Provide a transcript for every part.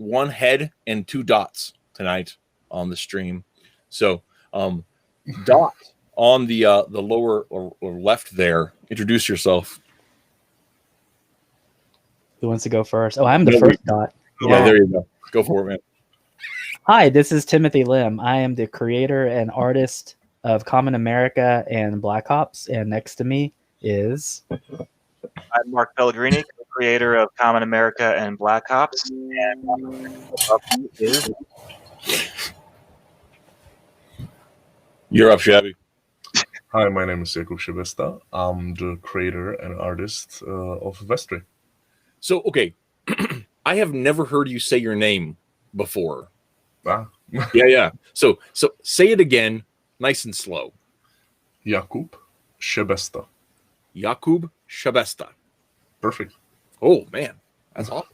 one head and two dots tonight on the stream. So, Dot on the lower or left there. Introduce yourself. Who wants to go first? Oh, I'm the first Dot. Yeah, there you go. Go for it, man. Hi, this is Timothy Lim. I am the creator and artist of Common America and Black Ops, and next to me is... I'm Mark Pellegrini, creator of Common America and Black Ops, and is... You're up, Schabby. Hi, my name is Jakub Szybesta. I'm the creator and artist of Vestri. So, okay, I have never heard you say your name before. Ah. Yeah. So say it again, nice and slow. Jakub Szybesta. Jakub Szybesta. Perfect. Oh man, that's awesome.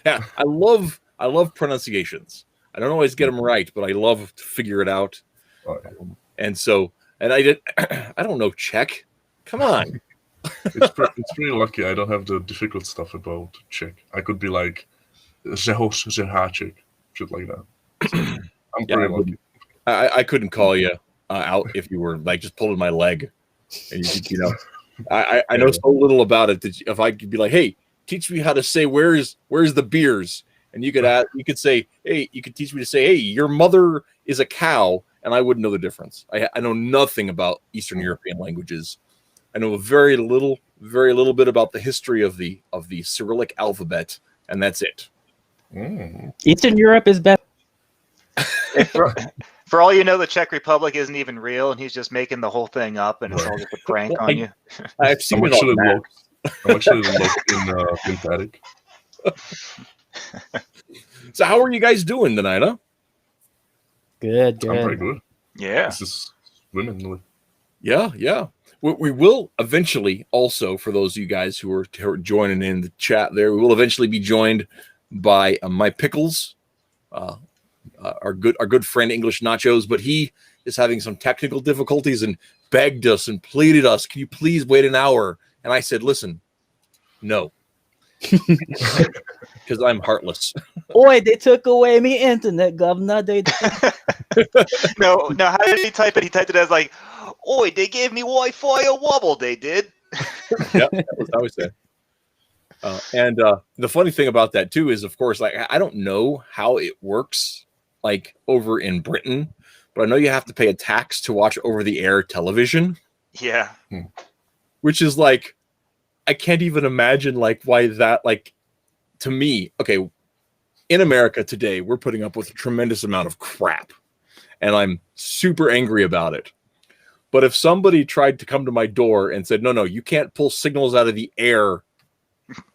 Yeah, I love pronunciations. I don't always get them right, but I love to figure it out. Oh, yeah. And I don't know Czech. Come on. It's pretty lucky. I don't have the difficult stuff about Czech. I could be like Zehos Zeháček, shit like that. So I'm pretty lucky. I couldn't call you out if you were like just pulling my leg, and you know. I know so little about it that if I could be like, hey, teach me how to say where's the beers, and you could say, hey, you could teach me to say, hey, your mother is a cow, and I wouldn't know the difference. I know nothing about Eastern European languages. I know very little bit about the history of the Cyrillic alphabet, and that's it. Eastern Europe is better. For all you know, the Czech Republic isn't even real, and he's just making the whole thing up, and it's all just a prank on you. I've seen I'm actually locked in Attic. So how are you guys doing tonight, huh? Good. I'm pretty good. Yeah. This is women. Yeah. We will eventually also, for those of you guys who are joining in the chat there, we will eventually be joined by my Pickles, our good friend English Nachos, but he is having some technical difficulties and begged us and pleaded us, can you please wait an hour? And I said, listen, no. Because I'm heartless. Oi, they took away me internet, governor. No, how did he type it? He typed it as like, oi, they gave me Wi-Fi a wobble, they did. Yeah, that was how he said. And the funny thing about that too is, of course, like I don't know how it works like over in Britain, but I know you have to pay a tax to watch over-the-air television. Yeah. Which is like, I can't even imagine like why that, like, to me, okay, in America today, we're putting up with a tremendous amount of crap, and I'm super angry about it. But if somebody tried to come to my door and said, no, you can't pull signals out of the air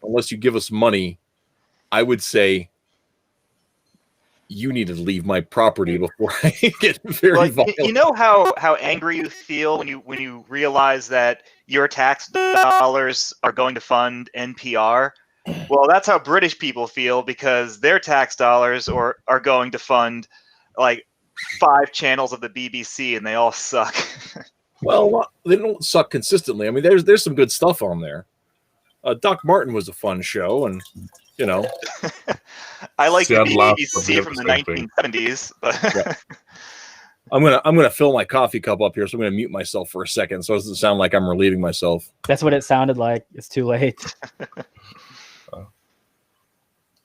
unless you give us money, I would say, you need to leave my property before I get very violent. You know how angry you feel when you realize that your tax dollars are going to fund NPR? Well, that's how British people feel, because their tax dollars are going to fund like 5 channels of the BBC, and they all suck. Well, they don't suck consistently. I mean, there's some good stuff on there. Doc Martin was a fun show, and you know, I like the BBC from the 1970s. But yeah. I'm gonna fill my coffee cup up here, so I'm gonna mute myself for a second, so it doesn't sound like I'm relieving myself. That's what it sounded like. It's too late.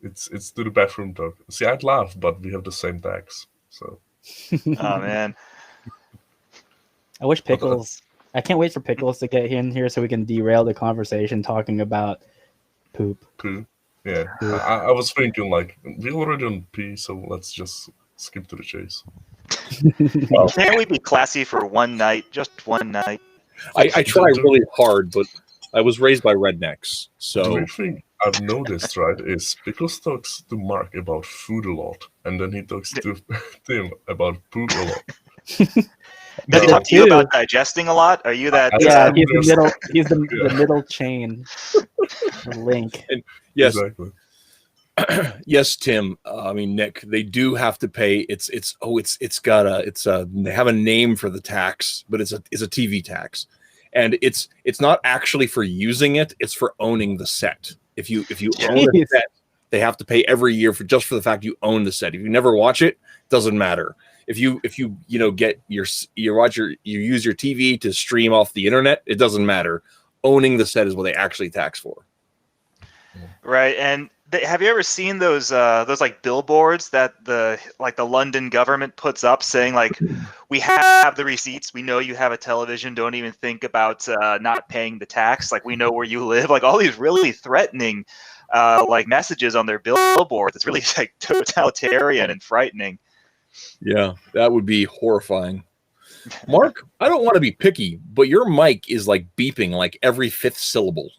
It's to the bathroom talk. See, I'd laugh, but we have the same tax, so. Oh man. I wish Pickles. I can't wait for Pickles to get in here so we can derail the conversation talking about poop. Poo. Yeah. I was thinking like we already on pee, so let's just skip to the chase. Can't we be classy for one night? Just one night. I try really hard, but I was raised by rednecks, so. The weird thing I've noticed, right, is Pickles talks to Mark about food a lot, and then he talks to Tim about poop a lot. Does he talk to you about digesting a lot? Are you that? Yeah, he's the middle chain, the link. And yes, exactly. Yes, Tim. I mean, Nick. They do have to pay. They have a name for the tax, but it's a TV tax, and it's not actually for using it. It's for owning the set. If you own a set, They have to pay every year for the fact you own the set. If you never watch it, doesn't matter. If you get you use your TV to stream off the internet, it doesn't matter. Owning the set is what they actually tax for. Right, and have you ever seen those like billboards that the London government puts up saying like, we have the receipts, we know you have a television, don't even think about not paying the tax, like we know where you live, like all these really threatening like messages on their billboards. It's really like totalitarian and frightening. Yeah, that would be horrifying. Mark, I don't want to be picky, but your mic is like beeping like every fifth syllable.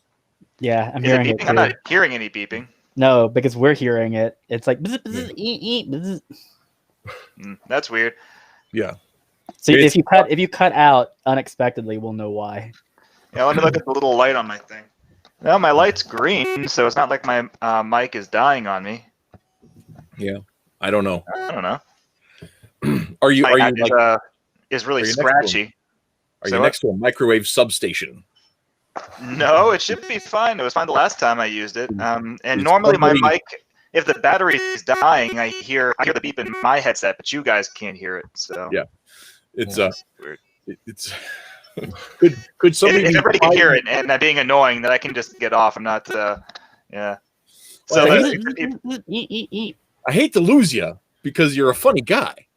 Yeah, I'm hearing it too. I'm not hearing any beeping. No, because we're hearing it. It's like bzz, bzz, bzz. That's weird. Yeah. So if you cut out unexpectedly, we'll know why. Yeah, let me look at the little light on my thing. No, my light's green, so it's not like my mic is dying on me. Yeah, I don't know. I don't know. Are you like is really scratchy? Are you next to a microwave substation? No, it should be fine. It was fine the last time I used it. And normally my mic, if the battery is dying, I hear the beep in my headset, but you guys can't hear it. So yeah, it's weird. It's could somebody if everybody can hear it and that being annoying, that I can just get off. I'm not yeah. So well, I hate to lose you because you're a funny guy.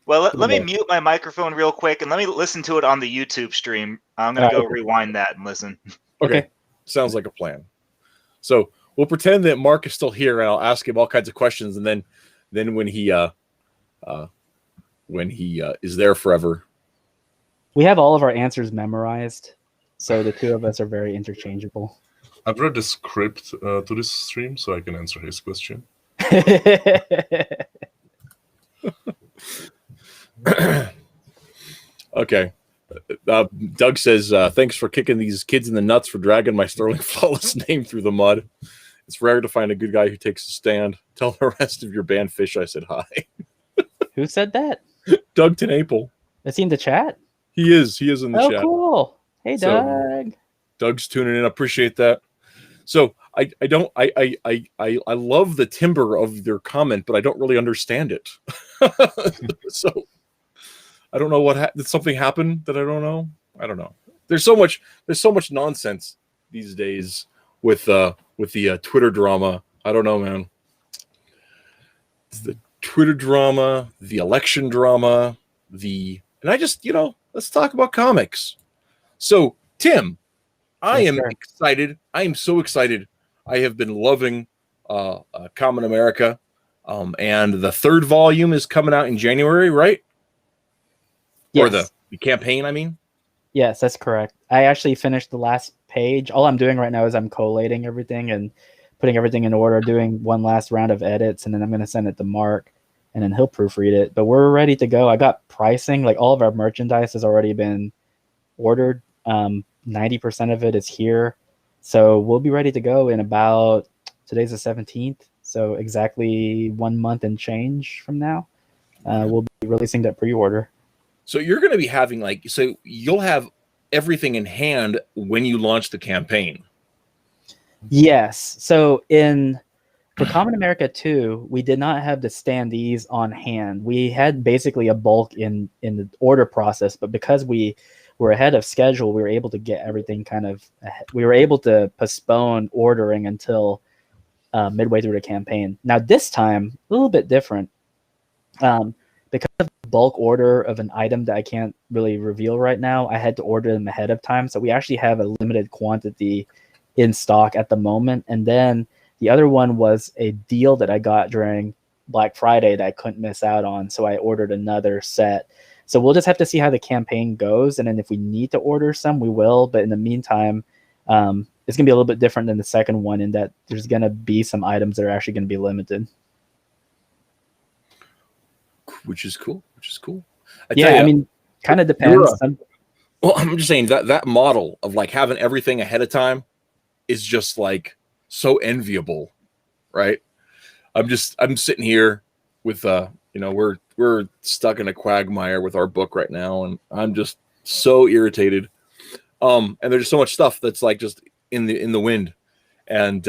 Well, let me mute my microphone real quick and let me listen to it on the YouTube stream. I'm going to go rewind that and listen. Okay. Sounds like a plan. So we'll pretend that Mark is still here and I'll ask him all kinds of questions. And then when he is there forever. We have all of our answers memorized. So the two of us are very interchangeable. I've read the script to this stream so I can answer his question. Okay. Doug says, thanks for kicking these kids in the nuts for dragging my Sterling Flawless name through the mud. It's rare to find a good guy who takes a stand. Tell the rest of your band Fish I said hi. Who said that? Doug Tenaple. Is he in the chat? He is in the chat. Oh, cool. Hey, Doug. Doug's tuning in. I appreciate that. So I love the timbre of their comment, but I don't really understand it. So I don't know did something happen that I don't know? I don't know. There's so much nonsense these days with the Twitter drama. I don't know, man. It's the Twitter drama, the election drama, and I just, let's talk about comics. So, Tim, I am excited. I am so excited. I have been loving Common America. And the third volume is coming out in January, right? Yes. Or the campaign, I mean? Yes, that's correct. I actually finished the last page. All I'm doing right now is I'm collating everything and putting everything in order, doing one last round of edits, and then I'm going to send it to Mark, and then he'll proofread it. But we're ready to go. I got pricing. Like, all of our merchandise has already been ordered. 90% of it is here. So we'll be ready to go in about, today's the 17th. So exactly 1 month and change from now, we'll be releasing that pre-order. So you're going to be having so you'll have everything in hand when you launch the campaign. Yes. So for Common America 2, we did not have the standees on hand. We had basically a bulk in the order process, but because we were ahead of schedule, we were able to get everything we were able to postpone ordering until midway through the campaign. Now this time, a little bit different. Because of the bulk order of an item that I can't really reveal right now, I had to order them ahead of time. So we actually have a limited quantity in stock at the moment. And then the other one was a deal that I got during Black Friday that I couldn't miss out on. So I ordered another set. So we'll just have to see how the campaign goes. And then if we need to order some, we will. But in the meantime, it's going to be a little bit different than the second one in that there's going to be some items that are actually going to be limited. Which is cool. I mean, kind of depends. Well, I'm just saying that model of having everything ahead of time is just so enviable, right? I'm sitting here with we're stuck in a quagmire with our book right now, and I'm just so irritated. And there's just so much stuff that's just in the wind, and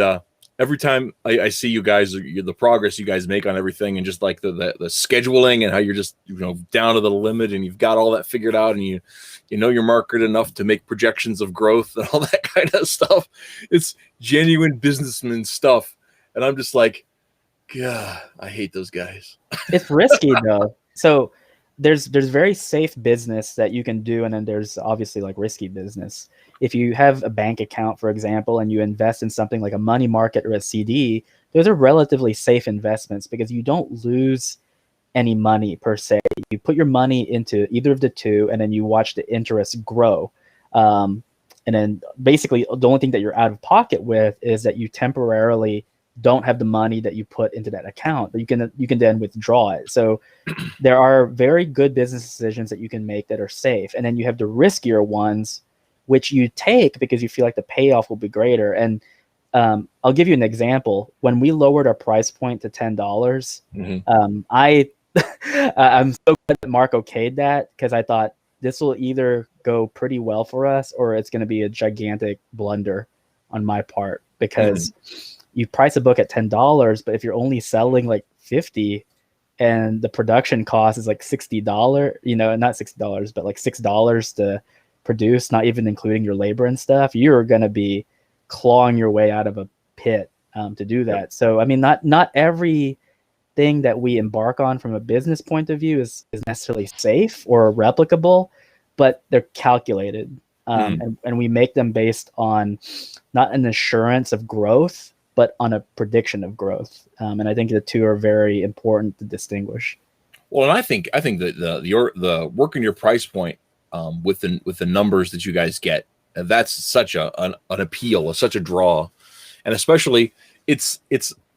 every time I see you guys, the progress you guys make on everything, and just like the scheduling and how you're just down to the limit, and you've got all that figured out, and you know your market enough to make projections of growth and all that kind of stuff. It's genuine businessman stuff, and I'm just like, God, I hate those guys. It's risky though. So there's very safe business that you can do, and then there's obviously like risky business. If you have a bank account, for example, and you invest in something like a money market or a CD, those are relatively safe investments because you don't lose any money per se. You put your money into either of the two, and then you watch the interest grow. And then basically the only thing that you're out of pocket with is that you temporarily don't have the money that you put into that account, but you can then withdraw it. So there are very good business decisions that you can make that are safe. And then you have the riskier ones, which you take because you feel like the payoff will be greater. And I'll give you an example. When we lowered our price point to $10, I'm so glad that Mark okayed that, because I thought this will either go pretty well for us or it's going to be a gigantic blunder on my part, because you price a book at $10, but if you're only selling like 50 and the production cost is like $60, not $60, but like $6 to produce, not even including your labor and stuff, you're going to be clawing your way out of a pit to do that. Yep. So, I mean, not every thing that we embark on from a business point of view is necessarily safe or replicable, but they're calculated. And we make them based on not an assurance of growth, but on a prediction of growth. And I think the two are very important to distinguish. Well, and I think that the working your price point with the numbers that you guys get, that's such an appeal, such a draw, and especially it's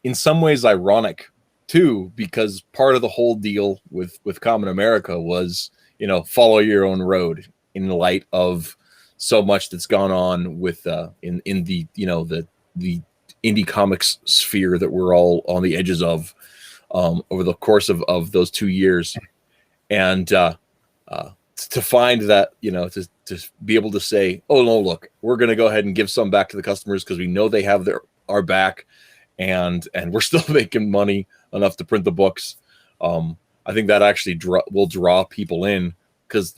in some ways ironic too, because part of the whole deal with Common America was follow your own road in light of so much that's gone on with in the the indie comics sphere that we're all on the edges of over the course of those 2 years, and to find that to be able to say, oh no, look, we're going to go ahead and give some back to the customers because we know they have our back, and we're still making money enough to print the books. I think that actually will draw people in, because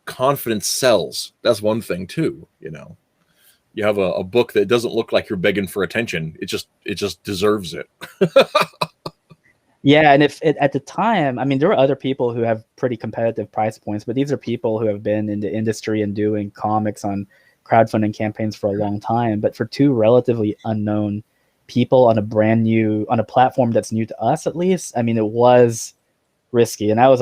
confidence sells. That's one thing too. You have a book that doesn't look like you're begging for attention. It just deserves it. Yeah, and at the time, I mean, there were other people who have pretty competitive price points, but these are people who have been in the industry and doing comics on crowdfunding campaigns for a long time. But for two relatively unknown people on a platform that's new to us, at least, I mean, it was risky, and I was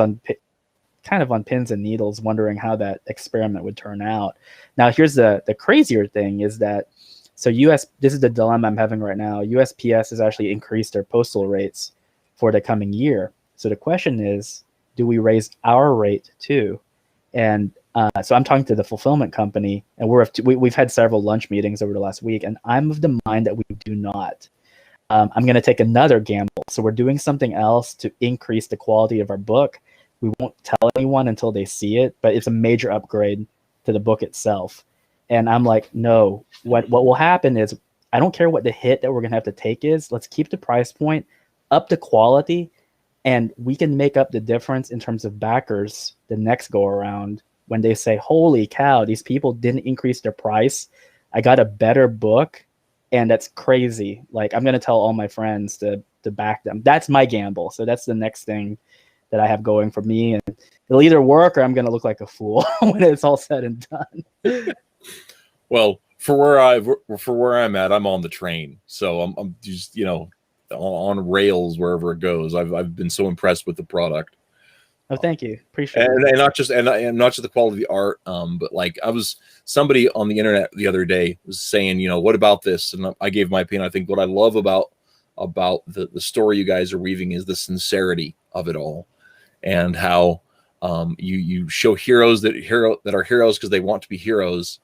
kind of on pins and needles, wondering how that experiment would turn out. Now, here's the crazier thing is that, this is the dilemma I'm having right now. USPS has actually increased their postal rates for the coming year. So the question is, do we raise our rate too? And so I'm talking to the fulfillment company, and we've had several lunch meetings over the last week, and I'm of the mind that we do not. I'm going to take another gamble. So we're doing something else to increase the quality of our book. We won't tell anyone until they see it, but it's a major upgrade to the book itself. And I'm like, no, what will happen is, I don't care what the hit that we're going to have to take is. Let's keep the price point, up the quality, and we can make up the difference in terms of backers the next go around when they say, holy cow, these people didn't increase their price. I got a better book, and that's crazy. Like, I'm going to tell all my friends to back them. That's my gamble. So that's the next thing that I have going for me, and it'll either work or I'm going to look like a fool when it's all said and done. Well, for where I'm at, I'm on the train, so I'm just on rails wherever it goes. I've been so impressed with the product. Oh, thank you, appreciate it. And not just the quality of the art, but like somebody on the internet the other day was saying, what about this? And I gave my opinion. I think what I love about the story you guys are weaving is the sincerity of it all, and how you show heroes that are heroes because they want to be heroes,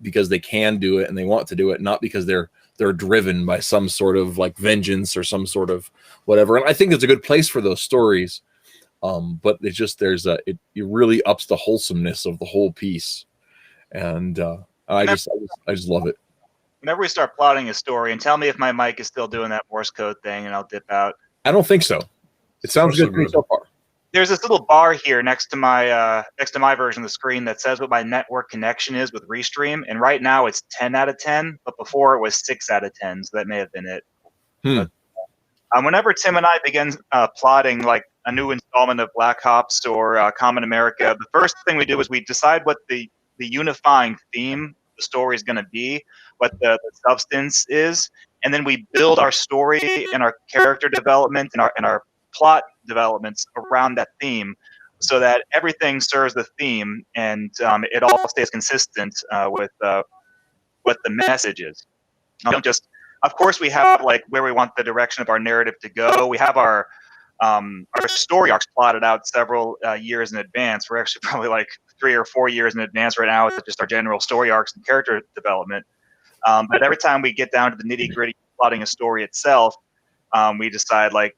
because they can do it and they want to do it, not because they're driven by some sort of like vengeance or some sort of whatever. And I think it's a good place for those stories. But it's just it really ups the wholesomeness of the whole piece, and I just love it. whenever we start plotting a story, and tell me if my mic is still doing that Morse code thing, and I'll dip out. I don't think so. It sounds So good to me so far. There's this little bar here next to my version of the screen that says what my network connection is with Restream, and right now it's 10 out of 10, but before it was 6 out of 10, so that may have been it. But, whenever Tim and I begin plotting like a new installment of Black Ops or Common America, the first thing we do is we decide what the unifying theme of the story is going to be, what the substance is, and then we build our story and our character development and our plot developments around that theme, so that everything serves the theme and it all stays consistent with what the message is. Don't just, of course, we have like where we want the direction of our narrative to go. We have our story arcs plotted out several years in advance. We're actually probably like 3 or 4 years in advance right now with just our general story arcs and character development. But every time we get down to the nitty gritty plotting a story itself, we decide like,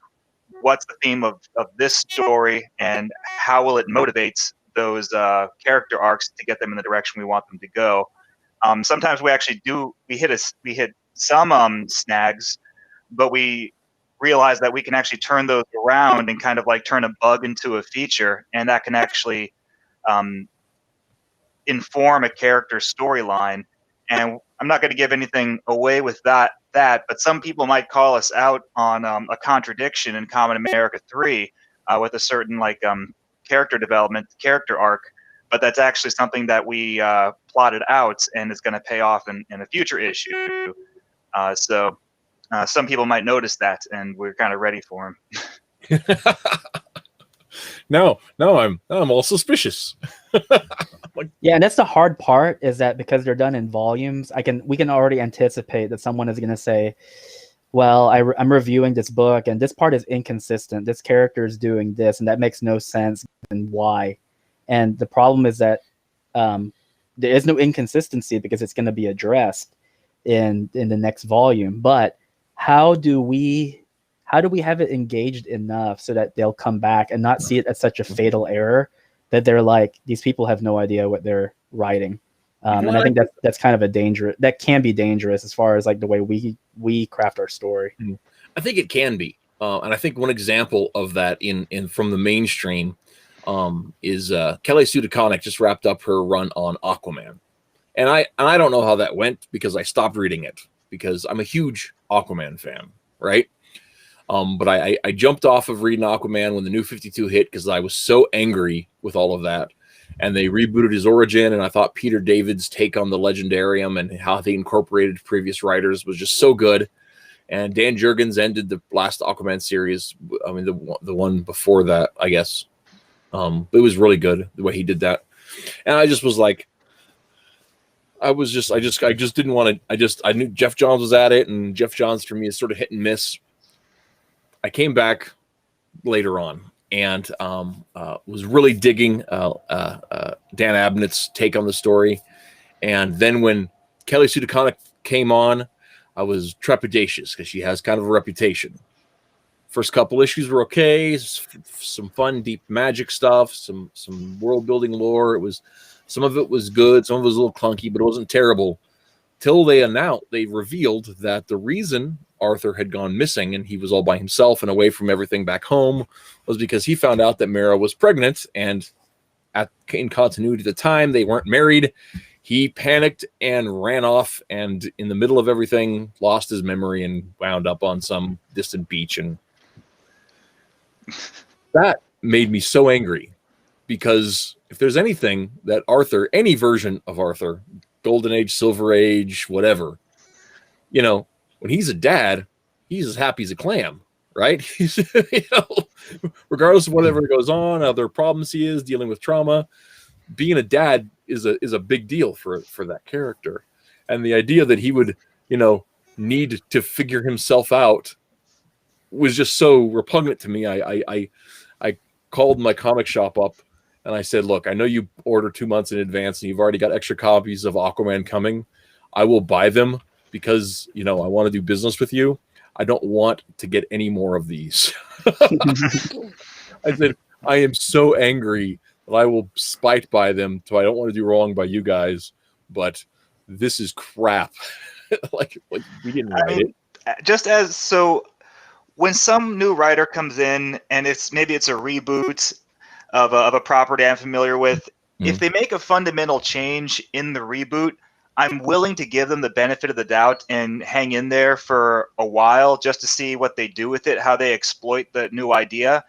what's the theme of this story and how will it motivate those character arcs to get them in the direction we want them to go. Sometimes we actually hit some snags, but we realize that we can actually turn those around and kind of like turn a bug into a feature, and that can actually inform a character's storyline. And I'm not going to give anything away with that, but some people might call us out on a contradiction in Common America 3 with a certain like character development, character arc, but that's actually something that we plotted out and is going to pay off in a future issue. So some people might notice that, and we're kind of ready for them. No, I'm all suspicious. Yeah, and that's the hard part, is that because they're done in volumes, we can already anticipate that someone is going to say, well, I'm reviewing this book and this part is inconsistent. This character is doing this and that makes no sense, and why? And the problem is that there is no inconsistency because it's going to be addressed in the next volume. But how do we have it engaged enough so that they'll come back and not see it as such a fatal error that they're like, these people have no idea what they're writing. And I think that's kind of that can be dangerous as far as like the way we craft our story. I think it can be. And I think one example of that in from the mainstream is Kelly Sue DeConnick just wrapped up her run on Aquaman. And I don't know how that went because I stopped reading it because I'm a huge Aquaman fan, right? But I jumped off of reading Aquaman when the New 52 hit because I was so angry with all of that. And they rebooted his origin, and I thought Peter David's take on the Legendarium and how they incorporated previous writers was just so good. And Dan Jurgens ended the last Aquaman series. I mean, the one before that, I guess. It was really good the way he did that. And I just was like, I just didn't want to. I knew Jeff Johns was at it, and Jeff Johns for me is sort of hit and miss. I came back later on and was really digging Dan Abnett's take on the story. And then when Kelly Sue DeConnick came on, I was trepidatious because she has kind of a reputation. First couple issues were okay, some fun, deep magic stuff, some world building lore. Some of it was good, some of it was a little clunky, but it wasn't terrible. Till they revealed that the reason Arthur had gone missing and he was all by himself and away from everything back home was because he found out that Mara was pregnant, and in continuity at the time they weren't married. He panicked and ran off, and in the middle of everything lost his memory and wound up on some distant beach. And that made me so angry, because if there's anything that Arthur, any version of Arthur, Golden Age, Silver Age, whatever, when he's a dad, he's as happy as a clam, right? He's, regardless of whatever goes on, other problems he is dealing with trauma, being a dad is a big deal for that character. And the idea that he would, need to figure himself out was just so repugnant to me. I called my comic shop up and I said, look, I know you order 2 months in advance and you've already got extra copies of Aquaman coming. I will buy them because, I want to do business with you. I don't want to get any more of these. I said, I am so angry that I will spite buy them. So I don't want to do wrong by you guys, but this is crap. like we didn't I write mean, when some new writer comes in and maybe it's a reboot of a property I'm familiar with, if they make a fundamental change in the reboot, I'm willing to give them the benefit of the doubt and hang in there for a while just to see what they do with it, how they exploit the new idea.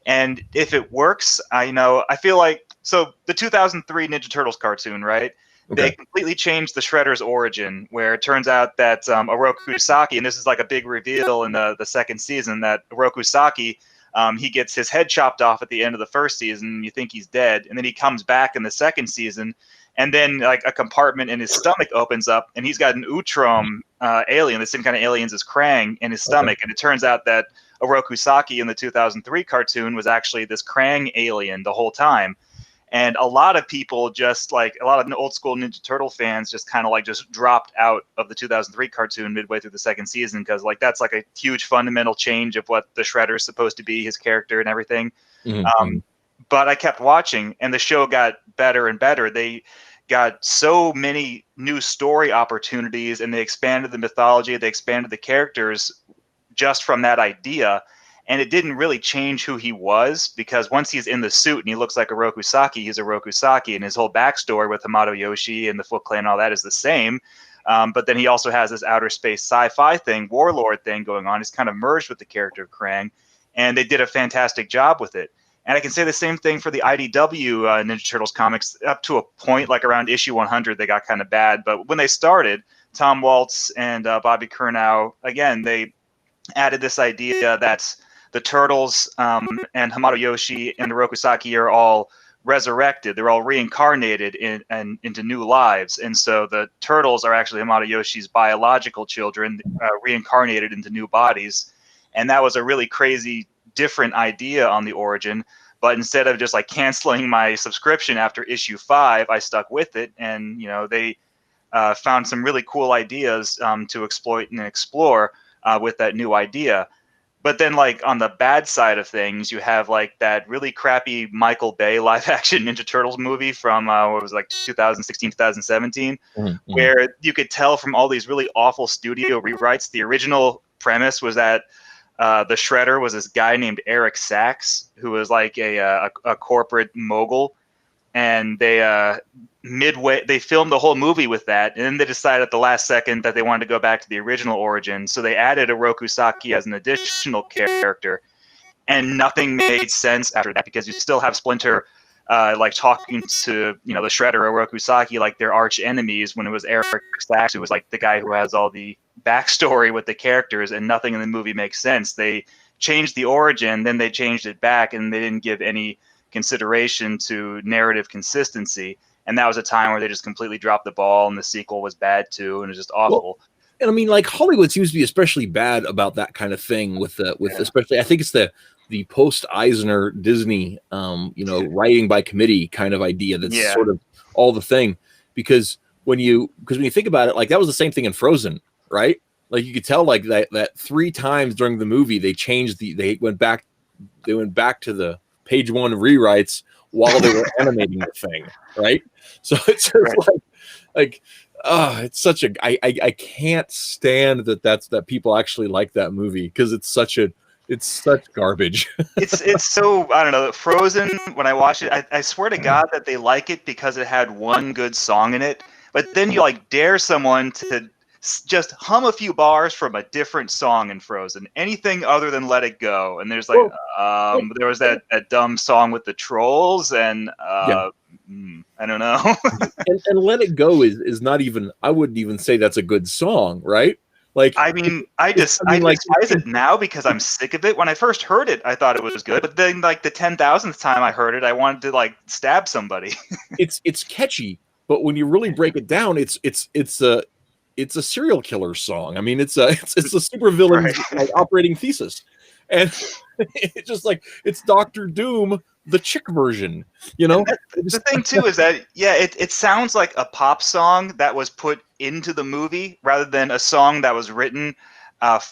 And if it works, I feel like, so the 2003 Ninja Turtles cartoon, right? They Okay. completely changed the Shredder's origin, where it turns out that Oroku Saki, and this is like a big reveal in the second season, that Oroku Saki, he gets his head chopped off at the end of the first season. You think he's dead, and then he comes back in the second season, and then like a compartment in his stomach opens up, and he's got an Utrom alien, the same kind of aliens as Krang, in his stomach. And it turns out that Oroku Saki in the 2003 cartoon was actually this Krang alien the whole time. And a lot of people just like a lot of old school Ninja Turtle fans just kind of like just dropped out of the 2003 cartoon midway through the second season because like that's like a huge fundamental change of what the Shredder is supposed to be, his character and everything. But I kept watching, and the show got better and better. They got so many new story opportunities, and they expanded the mythology, they expanded the characters just from that idea. And it didn't really change who he was, because once he's in the suit and he looks like Oroku Saki, he's Oroku Saki, and his whole backstory with Hamato Yoshi and the Foot Clan and all that is the same. But then he also has this outer space sci-fi thing, warlord thing going on. He's kind of merged with the character of Krang, and they did a fantastic job with it. And I can say the same thing for the IDW Ninja Turtles comics up to a point, like around issue 100, they got kind of bad. But when they started, Tom Waltz and Bobby Curnow, again, they added this idea that the Turtles and Hamato Yoshi and Oroku Saki are all resurrected. They're all reincarnated into new lives. And so the Turtles are actually Hamato Yoshi's biological children reincarnated into new bodies. And that was a really crazy, different idea on the origin. But instead of just like canceling my subscription after issue 5, I stuck with it. And, they found some really cool ideas to exploit and explore with that new idea. But then, like, on the bad side of things, you have like that really crappy Michael Bay live-action Ninja Turtles movie from what was it, like 2016, 2017, where you could tell from all these really awful studio rewrites. The original premise was that the Shredder was this guy named Eric Sachs, who was like a corporate mogul, and they filmed the whole movie with that, and then they decided at the last second that they wanted to go back to the original origin, so they added Oroku Saki as an additional character, and nothing made sense after that, because you still have Splinter like talking to the Shredder or Oroku Saki like they're arch enemies, when it was Eric Sachs who was like the guy who has all the backstory with the characters, and nothing in the movie makes sense. They changed the origin, then they changed it back, and they didn't give any consideration to narrative consistency. And that was a time where they just completely dropped the ball, and the sequel was bad too, and it was just awful. Well, and I mean, like, Hollywood seems to be especially bad about that kind of thing especially, I think it's the post Eisner Disney, writing by committee kind of idea. That's sort of all the thing, because when you think about it, like, that was the same thing in Frozen, right? Like, you could tell like that 3 times during the movie, they went back to the page 1 rewrites while they were animating the thing, right? So it's like it's such a I can't stand that people actually like that movie, because it's such garbage. it's so, I don't know, Frozen, when I watch it, I swear to God that they like it because it had one good song in it, but then you like dare someone to just hum a few bars from a different song in Frozen, anything other than Let It Go. And there's like there was that dumb song with the trolls, and I don't know. and Let It Go is not even, I wouldn't even say that's a good song, right? Like, I mean, I despise it now because I'm sick of it. When I first heard it, I thought it was good, but then like the 10,000th time I heard it, I wanted to like stab somebody. it's catchy, but when you really break it down, it's a serial killer song. I mean, it's a supervillain like operating thesis, and it's just like, it's Doctor Doom, the chick version. The thing too is that it sounds like a pop song that was put into the movie rather than a song that was written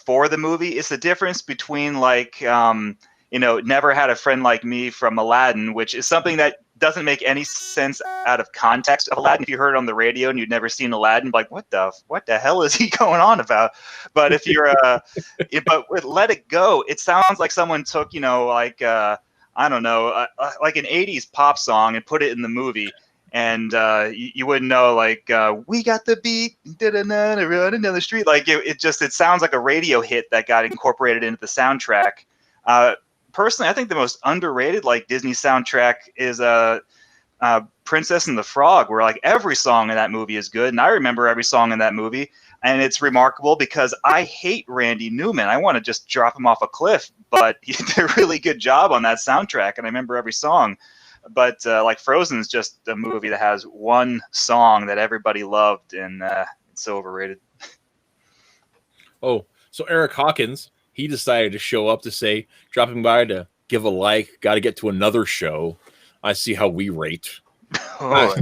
for the movie. It's the difference between like Never Had a Friend Like Me from Aladdin, which is something that doesn't make any sense out of context of Aladdin. If you heard it on the radio and you'd never seen Aladdin, like what the hell is he going on about? But if you're but with Let It Go, it sounds like someone took, like I don't know, like an 80s pop song and put it in the movie. And you wouldn't know, like, we got the beat, running down the street. Like, it sounds like a radio hit that got incorporated into the soundtrack. Personally, I think the most underrated, like, Disney soundtrack is Princess and the Frog, where, like, every song in that movie is good. And I remember every song in that movie. And it's remarkable because I hate Randy Newman. I want to just drop him off a cliff. But he did a really good job on that soundtrack. And I remember every song. But like Frozen is just a movie that has one song that everybody loved, and it's so overrated. Oh, so Eric Hawkins, he decided to show up to say, dropping by to give a like, got to get to another show. I see how we rate. Oh.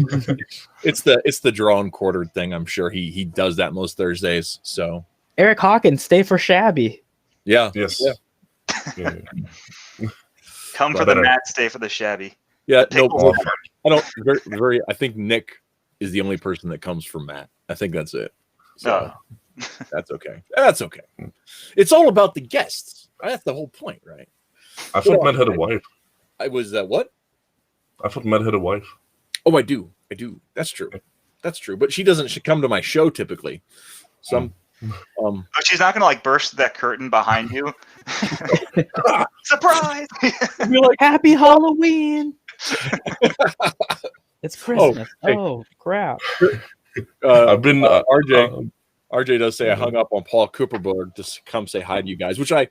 It's the drawn quartered thing. I'm sure he does that most Thursdays. So Eric Hawkins, stay for Schabby. yeah, Yes. yeah. Come for the Matt, stay for the Shabby. Yeah, no, Pickles. I don't. Very. I think Nick is the only person that comes from Matt. I think that's it. So that's okay. That's okay. It's all about the guests. That's the whole point, right? I thought Matt had a wife. I was what? I thought Matt had a wife. Oh, I do. That's true. That's true. But she doesn't. She come to my show typically. So But she's not gonna like burst that curtain behind you. Surprise! be like, Happy Halloween. It's Christmas. hey. Oh crap. I've been RJ does say I hung up on Paul Cooperberg to come say hi to you guys, which I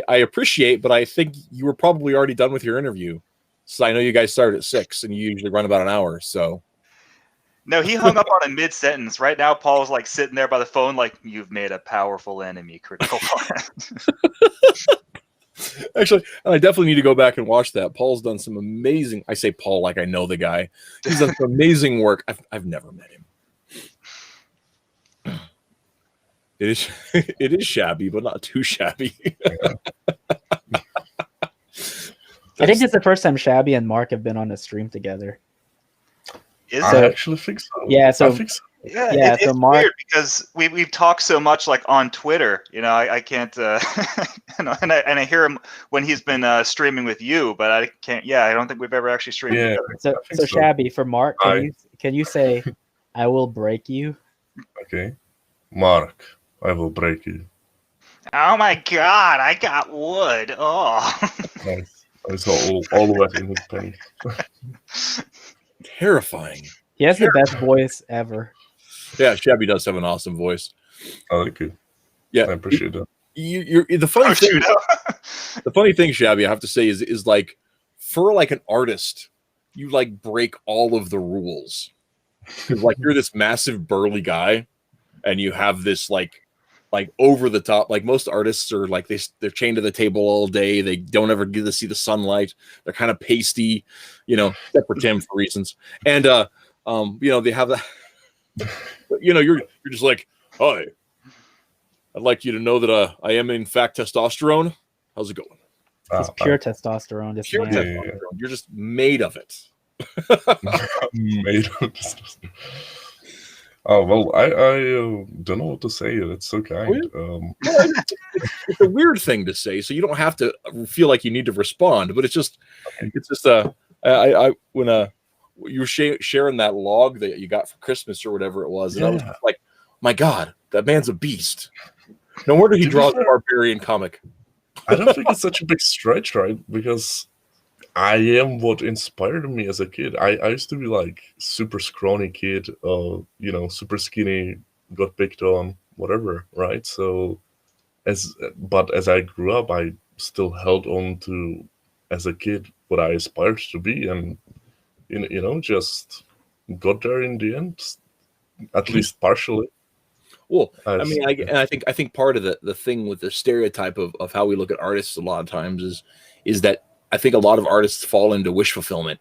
appreciate, but I think you were probably already done with your interview. So I know you guys started at 6 and you usually run about an hour. So No, he hung up on a mid-sentence. Right now, Paul's like sitting there by the phone, like, "You've made a powerful enemy, Critical." actually, I definitely need to go back and watch that. Paul's done some amazing. I say Paul like I know the guy. He's done some amazing work. I've never met him. It is shabby, but not too shabby. I think it's the first time Schabby and Mark have been on a stream together. Is I it? actually think so. Yeah, so I think so. Yeah, so it's Mark- weird because we've talked so much like on Twitter. I can't. And I hear him when he's been streaming with you, but I can't. Yeah, I don't think we've ever actually streamed Yeah. together. So Schabby, for Mark, Hi. can you say, "I will break you"? Okay. Mark, I will break you. Oh my God! I got wood. Oh. Nice. I saw all the way in his penny. Terrifying. He has the best voice ever. Yeah, Shabby does have an awesome voice. I like it. Yeah, I appreciate that. You're the funny Oh, thing. shoot. The funny thing, Shabby, I have to say is like for like an artist, you like break all of the rules. 'Cause, like you're this massive burly guy, and you have this like over the top. Like most artists are like they're chained to the table all day. They don't ever get to see the sunlight. They're kind of pasty, except for Tim for reasons. And they have that. You're just like, hi. I'd like you to know that I am in fact testosterone. How's it going? It's pure testosterone. This Pure man. testosterone. You're just made of it. Made of this. Oh well, I don't know what to say. That's so kind. It's a weird thing to say, so you don't have to feel like you need to respond. But it's just when you were sharing that log that you got for Christmas or whatever it was, and I was like, my God, that man's a beast. No wonder he draws a barbarian comic. I don't think it's such a big stretch, right? Because I am what inspired me as a kid. I used to be like super scrawny kid, super skinny, got picked on, whatever, right? So as I grew up, I still held on to, as a kid, what I aspired to be, and just got there in the end, at least partially. Well, I mean, I think part of the thing with the stereotype of how we look at artists a lot of times is that I think a lot of artists fall into wish fulfillment,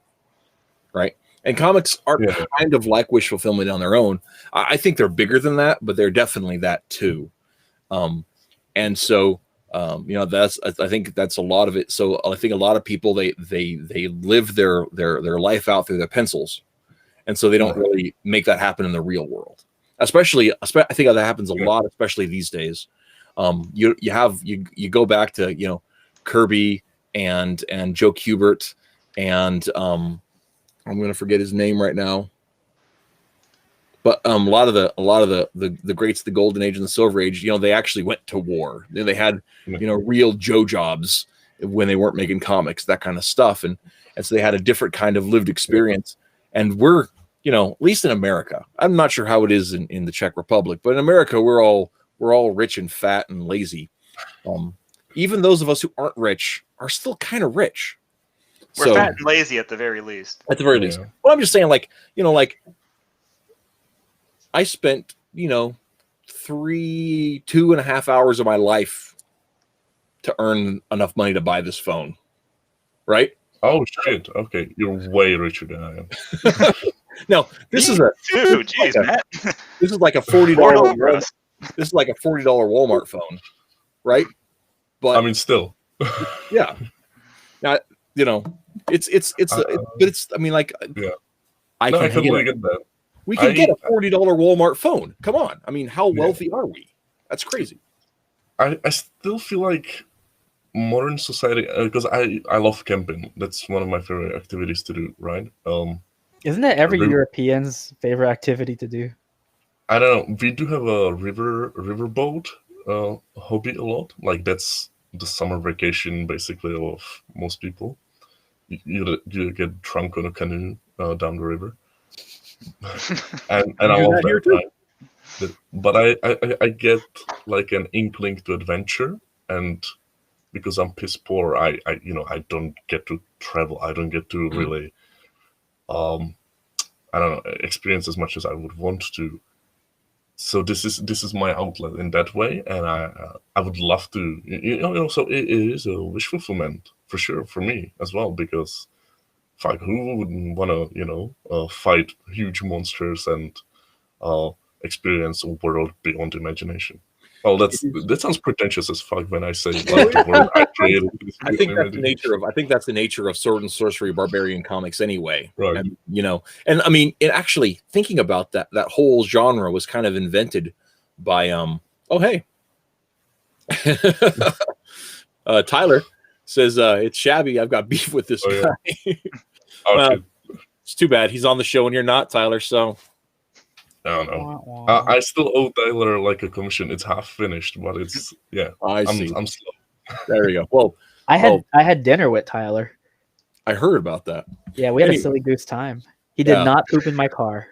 right? And comics are kind of like wish fulfillment on their own. I think they're bigger than that, but they're definitely that too. And so I think that's a lot of it. So I think a lot of people they live their life out through their pencils, and so they don't really make that happen in the real world. Especially, I think that happens a lot, especially these days. You go back to Kirby and Joe Kubert and I'm going to forget his name right now. But a lot of the greats, the Golden Age and the Silver Age, they actually went to war. They had real Joe jobs when they weren't making comics, that kind of stuff, and so they had a different kind of lived experience. And we're at least in America, I'm not sure how it is in the Czech Republic, but in America we're all rich and fat and lazy. Even those of us who aren't rich are still kind of rich. We're fat and lazy at the very least. At the very least. Well, I'm just saying, I spent, 2.5 hours of my life to earn enough money to buy this phone. Right? Oh shit. Okay. You're way richer than I am. No, this is Matt. This is like a $40 this is like a $40 Walmart phone, right? But I mean, still. Yeah. Now, I mean, like, yeah. I totally get that. We can get a $40 Walmart phone. Come on. I mean, how wealthy are we? That's crazy. I still feel like modern society, because I love camping. That's one of my favorite activities to do, right? Isn't that every European's favorite activity to do? I don't know. We do have a riverboat hobby a lot. Like, that's the summer vacation, basically, of most people. You get drunk on a canoe down the river. and I love that. But I get like an inkling to adventure, and because I'm piss poor, I don't get to travel. I don't get to really I don't know, experience as much as I would want to. So this is my outlet in that way, and I would love to. So it is a wish fulfillment for sure for me as well, because who wouldn't want to fight huge monsters and experience a world beyond imagination? Well, that sounds pretentious as fuck when I say like the world I created. I think that's the nature of sword and sorcery barbarian comics anyway. Right. And, and I mean, actually thinking about that whole genre was kind of invented by Tyler says it's Schabby. I've got beef with this guy. It's too bad he's on the show and you're not, Tyler. So I don't know. I still owe Tyler like a commission. It's half finished, but it's I'm slow. There you go. Well, I had dinner with Tyler. I heard about that. Yeah, we had a silly goose time. He did not poop in my car,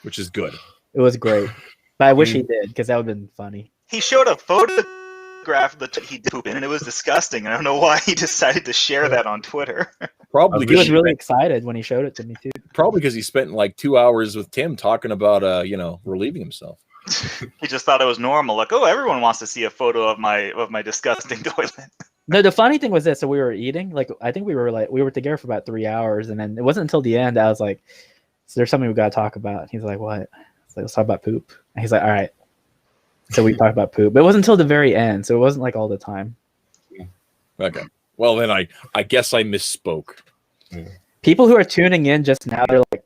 which is good. It was great, but I wish he did, because that would have been funny. He showed a photograph that he did poop in, and it was disgusting. I don't know why he decided to share that on Twitter. Probably he was really excited when he showed it to me too. Probably because he spent like 2 hours with Tim talking about relieving himself. He just thought it was normal. Like, oh, everyone wants to see a photo of my disgusting toilet. No, the funny thing was this: so we were eating. Like, I think we were together for about 3 hours, and then it wasn't until the end I was like, "So there's something we got to talk about." And he's like, "What?" I was like, "Let's talk about poop." And he's like, "All right." So we talked about poop, but it wasn't until the very end, so it wasn't like all the time. Okay. Well, then I guess I misspoke. People who are tuning in just now, they're like,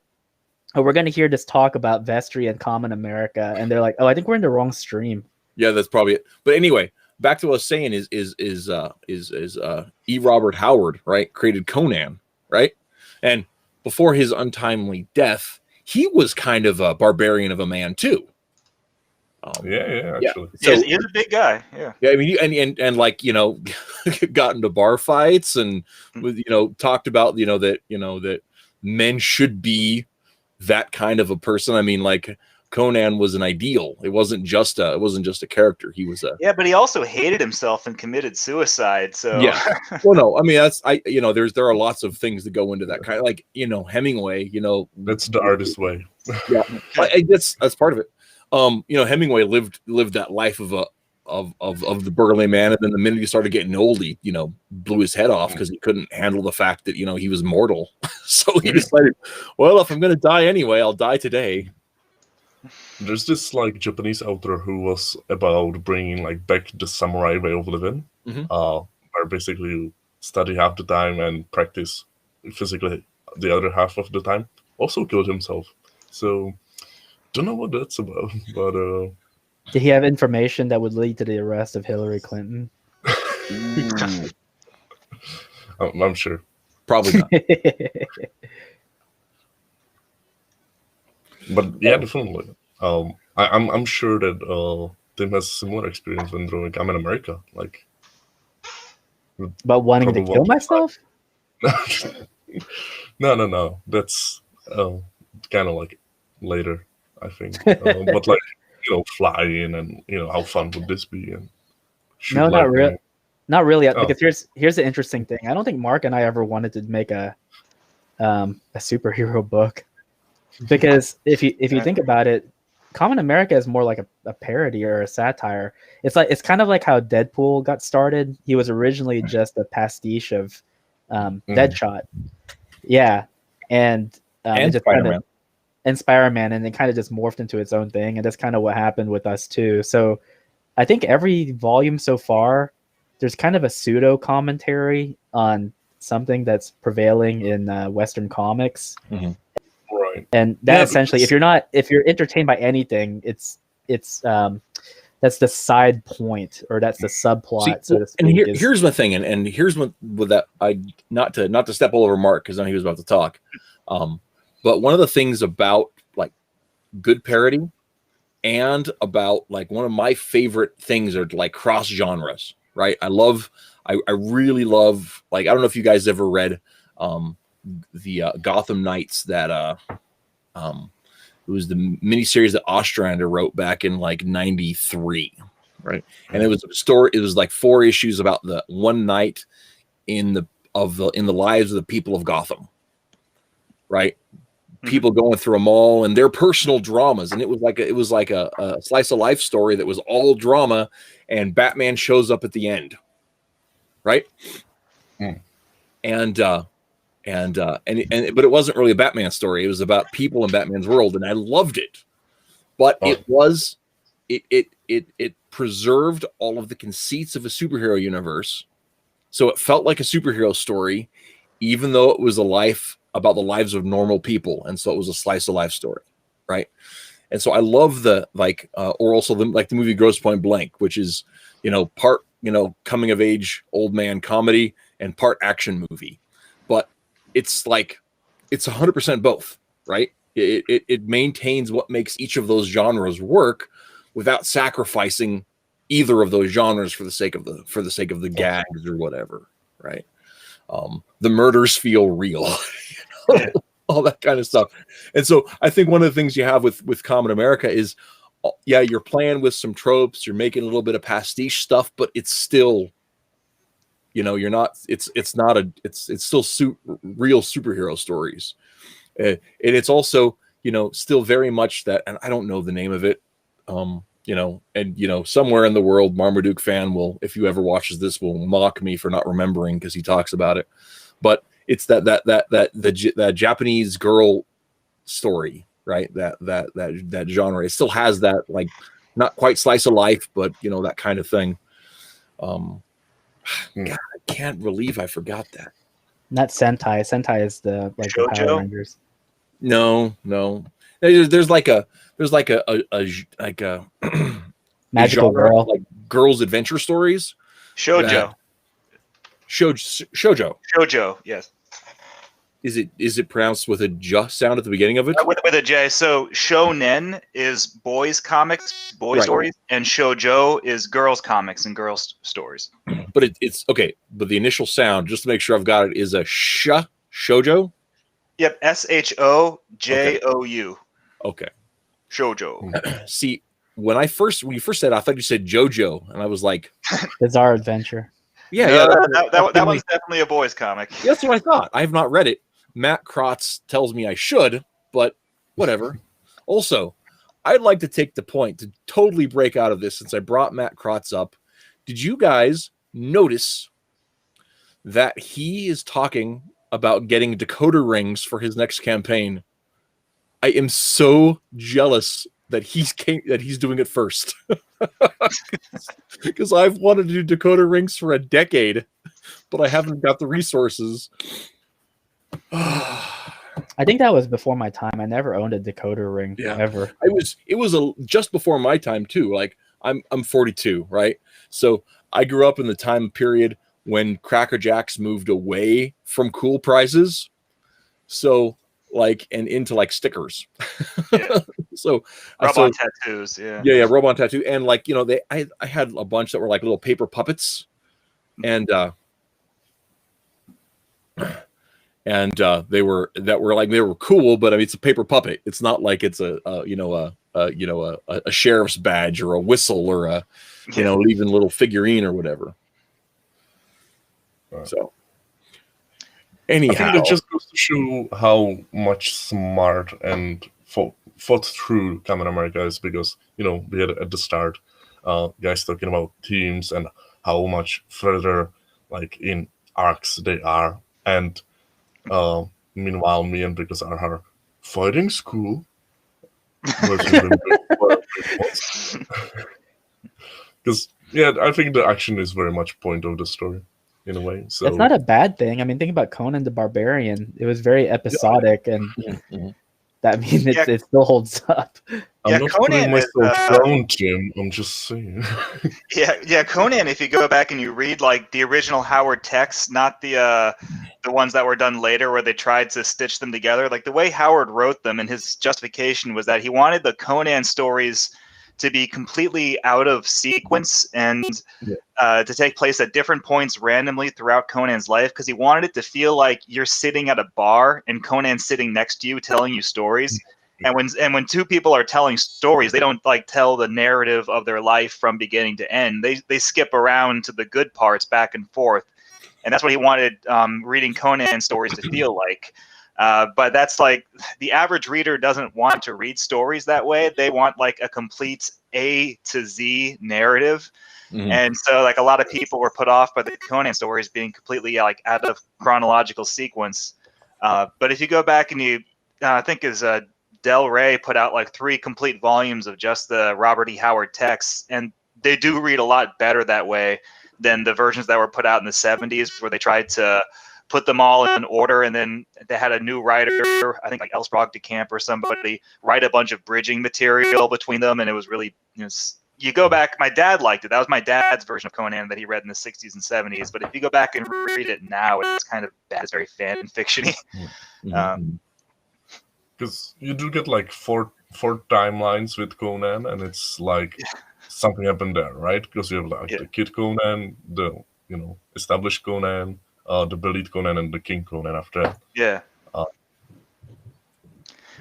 "Oh, we're going to hear this talk about Vestri and Common America," and they're like, "Oh, I think we're in the wrong stream." Yeah, that's probably it. But anyway, back to what I was saying is E. Robert Howard, right, created Conan, right, and before his untimely death, he was kind of a barbarian of a man too. Actually. So, he's a big guy. Yeah. I mean, and like, got into bar fights and talked about that men should be that kind of a person. I mean, like, Conan was an ideal. It wasn't just a character. He was but he also hated himself and committed suicide. So well, no, I mean, there are lots of things that go into that kind of, like, Hemingway. That's the artist way. Yeah, that's part of it. Hemingway lived that life of the burly man, and then the minute he started getting old, he blew his head off because he couldn't handle the fact that he was mortal. So he decided, well, if I'm going to die anyway, I'll die today. There's this like Japanese author who was about bringing like back the samurai way of living, where basically you study half the time and practice physically the other half of the time, also killed himself. So don't know what that's about, but Did he have information that would lead to the arrest of Hillary Clinton? I'm sure. Probably not. But yeah, definitely. I'm sure that Tim has similar experience when drawing I'm in America. Like, But wanting to probably kill myself? No. That's kind of like later, I think. But like, flying and how fun would this be? And shoot No, not lightning. really. Not really, Oh. because here's the interesting thing. I don't think Mark and I ever wanted to make a superhero book, because if you think about it, Common America is more like a parody or a satire. It's kind of like how Deadpool got started. He was originally just a pastiche of Deadshot, yeah, and it just Spider-Man. and Spider-Man, and it kind of just morphed into its own thing, and that's kind of what happened with us too. So I think every volume so far, there's kind of a pseudo commentary on something that's prevailing in Western comics. Mm-hmm. Right. And that Yeah, essentially, if you're entertained by anything, it's that's the side point, or that's the subplot, so to speak. And here's my thing, and here's what with that, I not to step all over Mark, because I know he was about to talk. But one of the things about like good parody, and about like one of my favorite things are like cross genres, right? I really love, like, I don't know if you guys ever read the Gotham Knights, that it was the miniseries that Ostrander wrote back in like '93, right? And it was a story. It was like 4 issues about the one night in the lives of the people of Gotham, right? People going through a mall and their personal dramas, and it was like a slice of life story that was all drama, and Batman shows up at the end, right? And but it wasn't really a Batman story. It was about people in Batman's world, and I loved it. But it preserved all of the conceits of a superhero universe, so it felt like a superhero story, even though it was about the lives of normal people, and so it was a slice of life story, right? And so I love the or also the movie Grosse Point Blank, which is part coming of age old man comedy and part action movie, but it's 100% both, right? It maintains what makes each of those genres work without sacrificing either of those genres for the sake of the gags or whatever, right? The murders feel real, all that kind of stuff. And so I think one of the things you have with Common America is, yeah, you're playing with some tropes, you're making a little bit of pastiche stuff, but it's still, you're not, it's still real superhero stories. And it's also, still very much that, and I don't know the name of it, somewhere in the world, Marmaduke fan will, if you ever watches this, will mock me for not remembering, because he talks about it. But it's that Japanese girl story, right? That genre. It still has that, like, not quite slice of life, but that kind of thing. God, I can't believe I forgot that. Not Sentai. Sentai is the Power Rangers. No. There's like a magical genre, girl, like girls' adventure stories. Shoujo. Shoujo. Yes. Is it pronounced with a j sound at the beginning of it? With a J. So shonen is boys comics, boys stories, and shoujo is girls comics and girls stories. But it's okay. But the initial sound, just to make sure I've got it, is a shoujo. Yep, shoujo. Okay. Shoujo. See, when you first said it, I thought you said JoJo, and I was like, Bizarre Adventure. Yeah, that one's definitely a boys comic. That's what I thought. I have not read it. Matt Krotz tells me I should, but whatever. Also, I'd like to take the point to totally break out of this, since I brought Matt Krotz up. Did you guys notice that he is talking about getting decoder rings for his next campaign? I am so jealous that he's doing it first. Because I've wanted to do decoder rings for a decade, but I haven't got the resources. I think that was before my time. I never owned a decoder ring ever. It was just before my time too. Like I'm 42, right? So I grew up in the time period when Cracker Jacks moved away from cool prizes. So like and into like stickers. Yeah. So rub-on tattoos, yeah, rub-on tattoo. And like, I had a bunch that were like little paper puppets. And they were cool, but I mean it's a paper puppet. It's not like it's a sheriff's badge or a whistle or a even little figurine or whatever. So anyhow, I think that just goes to show how much smart and thought through Captain America is, because we had at the start guys talking about teams and how much further like in arcs they are, and meanwhile me and Pickles are fighting school. Because I think the action is very much point of the story in a way. So it's not a bad thing. I mean, think about Conan the Barbarian. It was very episodic, and that means it still holds up. I'm not putting myself down, Jim. I'm just saying. Conan, if you go back and you read like the original Howard texts, not the ones that were done later where they tried to stitch them together, like the way Howard wrote them, and his justification was that he wanted the Conan stories to be completely out of sequence and to take place at different points randomly throughout Conan's life, because he wanted it to feel like you're sitting at a bar and Conan's sitting next to you telling you stories. And when two people are telling stories, they don't like tell the narrative of their life from beginning to end. They skip around to the good parts back and forth. And that's what he wanted reading Conan stories to feel like. But that's like the average reader doesn't want to read stories that way. They want like a complete A to Z narrative. Mm-hmm. And so like a lot of people were put off by the Conan stories being completely like out of chronological sequence. But if you go back and you, I think Del Rey put out like 3 complete volumes of just the Robert E. Howard texts, and they do read a lot better that way than the versions that were put out in the 70s, where they tried to put them all in order, and then they had a new writer, I think like Elsbrog de Camp or somebody, write a bunch of bridging material between them, and it was really, you go back, my dad liked it. That was my dad's version of Conan that he read in the 60s and 70s, but if you go back and read it now, it's kind of bad. It's very fan fiction-y. Because you do get like four timelines with Conan, and it's like something happened there, right? Because you have like the Kid Conan, the established Conan, the bullied Conan, and the King Conan after that. Yeah.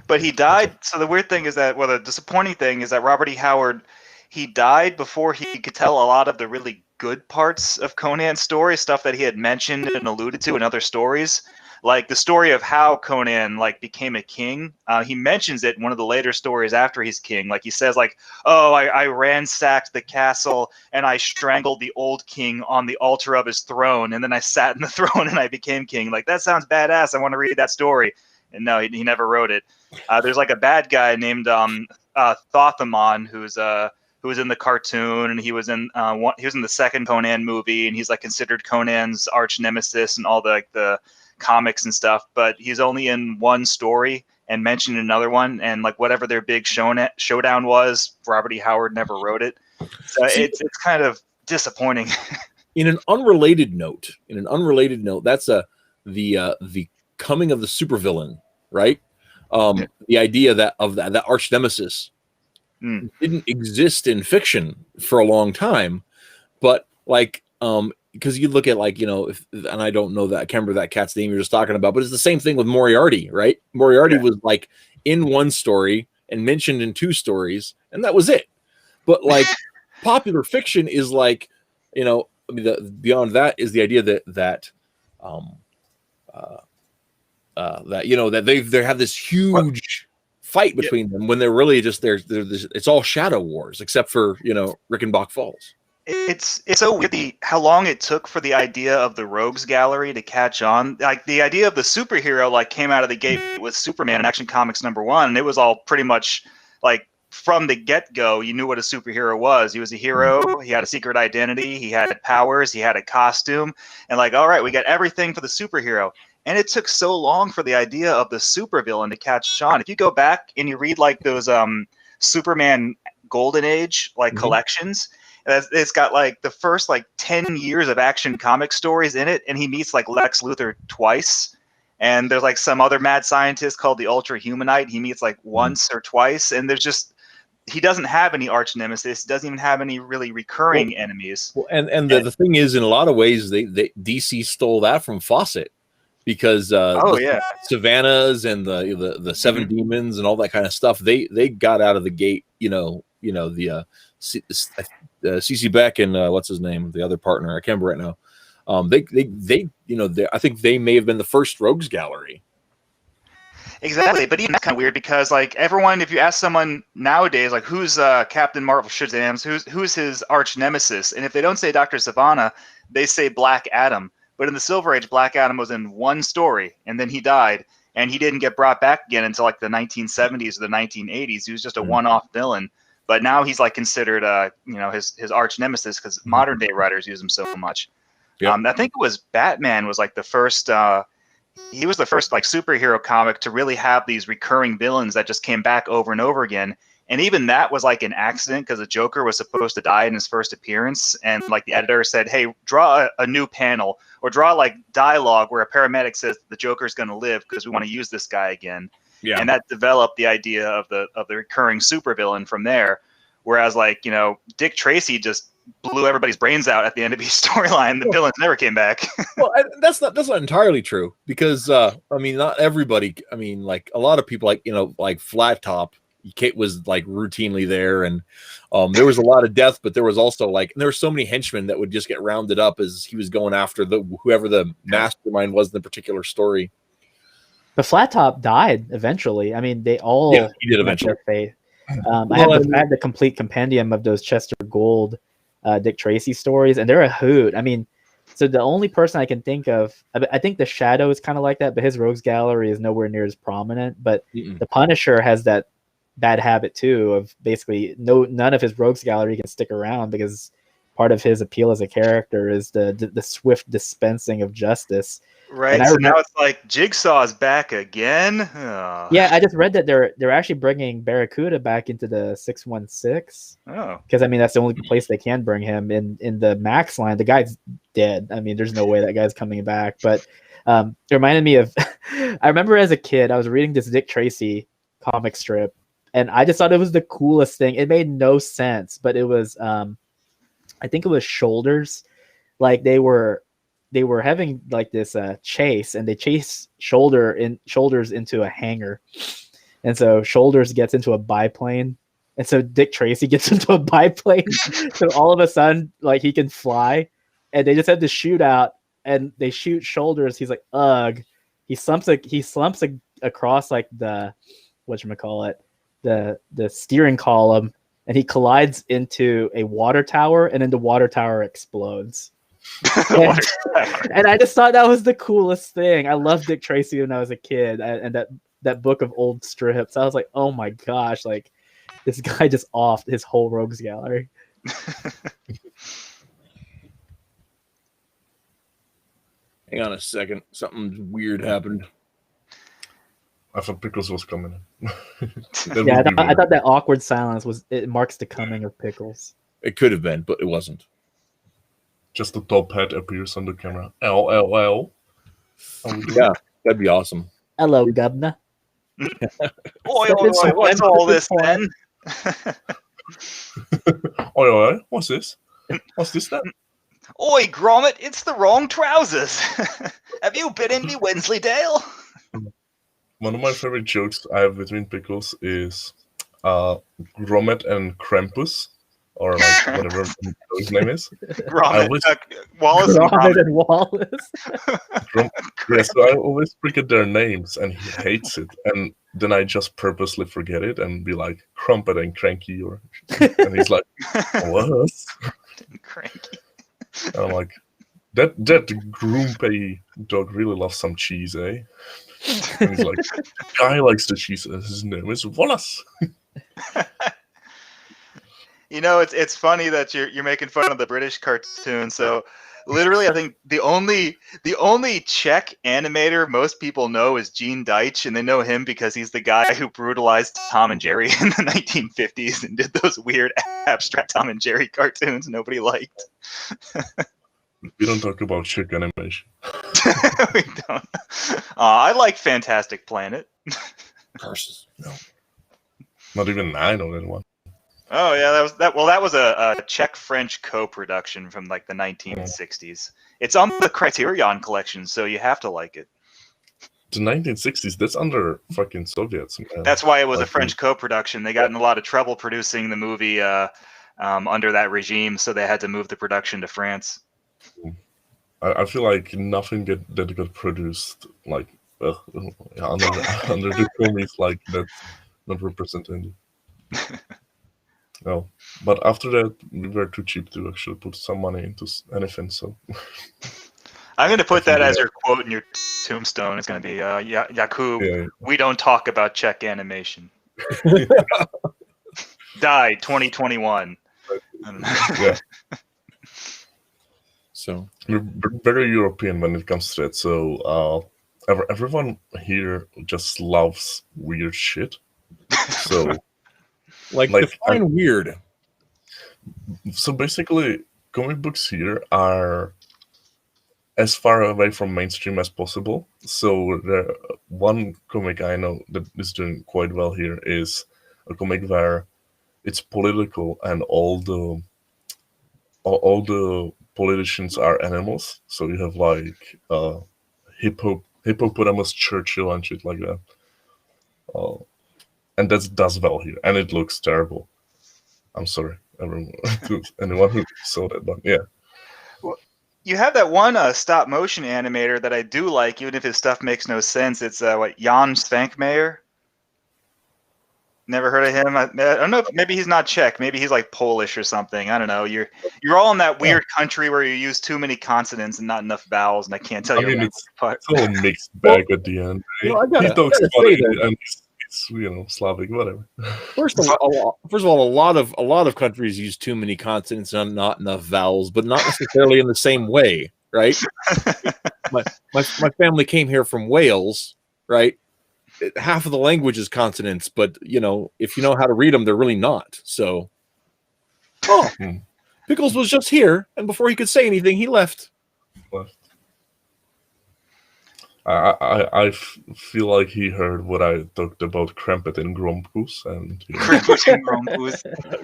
But he died. So the weird thing is that, the disappointing thing is that Robert E. Howard, he died before he could tell a lot of the really good parts of Conan's story, stuff that he had mentioned and alluded to in other stories. Like the story of how Conan like became a king. He mentions it in one of the later stories after he's king. Like he says like, oh, I ransacked the castle and I strangled the old king on the altar of his throne. And then I sat in the throne and I became king. Like, that sounds badass. I want to read that story. And no, he never wrote it. There's like a bad guy named Thothamon who was in the cartoon, and he was in the second Conan movie, and he's like considered Conan's arch nemesis and all the comics and stuff, but he's only in one story and mentioned another one, and like whatever their big showdown was, Robert E. Howard never wrote it. So it's kind of disappointing. In an unrelated note, that's the coming of the supervillain, right? The idea that arch nemesis didn't exist in fiction for a long time, but like because you look at like, and I don't know that, I can't remember that cat's name you're just talking about, but it's the same thing with Moriarty, right? Moriarty was like in one story and mentioned in 2 stories, and that was it. But like popular fiction is like, beyond that is the idea that they have this huge fight between them when they're really just it's all shadow wars, except for Rickenbach Falls. It's so weird how long it took for the idea of the rogues gallery to catch on. Like the idea of the superhero like came out of the gate with Superman in Action Comics #1, and it was all pretty much like from the get-go, you knew what a superhero was. He was a hero. He had a secret identity. He had powers. He had a costume. And like, all right, we got everything for the superhero. And it took so long for the idea of the supervillain to catch on. If you go back and you read like those Superman Golden Age like collections, it's got like the first like 10 years of Action comic stories in it, and he meets like Lex Luthor twice. And there's like some other mad scientist called the Ultra Humanite. He meets like once or twice, and there's just he doesn't have any arch nemesis. Doesn't even have any really recurring enemies. Well, and the thing is, in a lot of ways, they DC stole that from Fawcett, because the Savannas and the Seven Demons and all that kind of stuff, they got out of the gate. The CC Beck and what's his name, the other partner, I can't remember right now. I think they may have been the first rogues gallery. Exactly, but even that's kind of weird because like everyone, if you ask someone nowadays, like who's Captain Marvel Shazam's, who's his arch nemesis, and if they don't say Dr. Sivana, they say Black Adam. But in the Silver Age, Black Adam was in one story, and then he died, and he didn't get brought back again until like the 1970s or the 1980s. He was just a one-off villain. But now he's like considered, his arch nemesis because modern day writers use him so much. Yep. I think it was Batman was like the first. He was the first like superhero comic to really have these recurring villains that just came back over and over again. And even that was like an accident because the Joker was supposed to die in his first appearance. And like the editor said, hey, draw a new panel or draw like dialogue where a paramedic says the Joker's going to live because we want to use this guy again. Yeah. And that developed the idea of the recurring supervillain from there. Whereas like, Dick Tracy just blew everybody's brains out at the end of his storyline. The villains never came back. Well, that's not entirely true because not everybody. I mean, like a lot of people, like Flat Top, Kate was like routinely there, and there was a lot of death, but there was also there were so many henchmen that would just get rounded up as he was going after whoever the mastermind was in the particular story. But Flat Top died eventually. I mean, they all he did eventually. Their fate. I had the complete compendium of those Chester Gold Dick Tracy stories, and they're a hoot. I mean, so the only person I can think of, I think the Shadow is kind of like that, but his rogues gallery is nowhere near as prominent. But the Punisher has that bad habit too of basically none of his rogues gallery can stick around because part of his appeal as a character is the swift dispensing of justice. Right. So now it's like Jigsaw is back again. Oh. Yeah, I just read that they're actually bringing Barracuda back into the 616. Oh. Because I mean that's the only place they can bring him in the Max line. The guy's dead. I mean, there's no way that guy's coming back. But it reminded me of I remember as a kid I was reading this Dick Tracy comic strip, and I just thought it was the coolest thing. It made no sense, but it was I think it was Shoulders. Like they were having like this chase, and they chase Shoulders into a hangar, and so Shoulders gets into a biplane, and so Dick Tracy gets into a biplane. So all of a sudden, like he can fly, and they just had to shoot out, and they shoot Shoulders. He's like, ugh. He slumps across like the whatchamacallit, the steering column, and he collides into a water tower, and then the water tower explodes. And I just thought that was the coolest thing. I loved Dick Tracy when I was a kid, and that book of old strips. I was like, oh my gosh, like this guy just offed his whole rogues gallery. Hang on a second, something weird happened. I thought Pickles was coming. Yeah, I thought that awkward silence marks the coming of Pickles. It could have been, but it wasn't. Just the top hat appears on the camera. LLL. Yeah, that'd be awesome. Hello, Governor. Oi, what's all this then? Oi, what's this? What's this then? Oi, Gromit, it's the wrong trousers. Have you been in me Wensleydale? One of my favorite jokes I have between Pickles is Gromit and Krampus. Or like whatever his name is. Wallace Gromit and Wallace. Yeah, so I always forget their names, and he hates it. And then I just purposely forget it and be like Crumpet and Cranky, and he's like, what? Cranky. And I'm like, that Groompy dog really loves some cheese, eh? And he's like, guy likes the cheese. His name is Wallace. You know, it's funny that you're making fun of the British cartoon. So literally, I think the only Czech animator most people know is Gene Deitch, and they know him because he's the guy who brutalized Tom and Jerry in the 1950s and did those weird abstract Tom and Jerry cartoons nobody liked. We don't talk about Czech animation. We don't. I like Fantastic Planet. Curses. No. Not even I know that one. Oh yeah, that was that. Well, that was a Czech-French co-production from like the 1960s. It's on the Criterion collection, so you have to like it. The 1960s, that's under fucking Soviets, man. That's why it was a Like, French co-production. They got in a lot of trouble producing the movie under that regime, so they had to move the production to France. I feel like nothing that got produced like under the commies like that's not represented. No, but after that we were too cheap to actually put some money into anything. So I'm going to put that as your quote in your tombstone. It's going to be, Jakub, yeah. we don't talk about Czech animation. Died 2021. I don't know. Yeah. So We're very European when it comes to that. So everyone here just loves weird shit. So like Like, define weird. so basically, comic books here are as far away from mainstream as possible. So one comic I know that is doing quite well here is a comic where it's political and all the politicians are animals. So you have like hippopotamus Churchill and shit like that. And that does well here, and it looks terrible. I'm sorry, everyone, to anyone who saw that, but yeah. You have that one stop motion animator that I do like, even if his stuff makes no sense. It's Jan Svankmajer. Never heard of him. I don't know. Maybe he's not Czech. Maybe he's like Polish or something. I don't know. You're all in that weird country where you use too many consonants and not enough vowels, and I can't tell I you. mean, It's it's all mixed bag at the end. You know, I He talks gotta about say it, that- and it's Slavic, whatever. First of all, a lot of countries use too many consonants and not enough vowels, but not necessarily in the same way, right? my family came here from Wales, right? Half of the language is consonants, but you know, if you know how to read them, they're really not. So, Pickles was just here, and before he could say anything, he left. I feel like he heard what I talked about Krampet and Grompus, and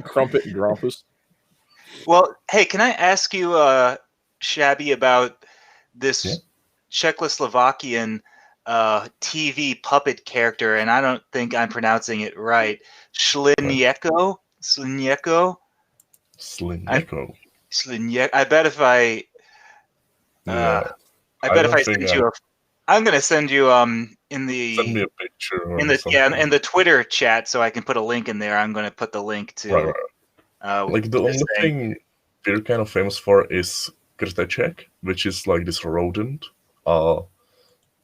Crumpet and Grompus. Well, hey, can I ask you, Schabby, about this Czechoslovakian TV puppet character, and I don't think I'm pronouncing it right. Slinjeko? I bet if I send you I'm gonna send you in the send me a picture or in the something. in the Twitter chat, so I can put a link in there. I'm gonna put the link to like the only thing we're kind of famous for is Krteček, which is like this rodent.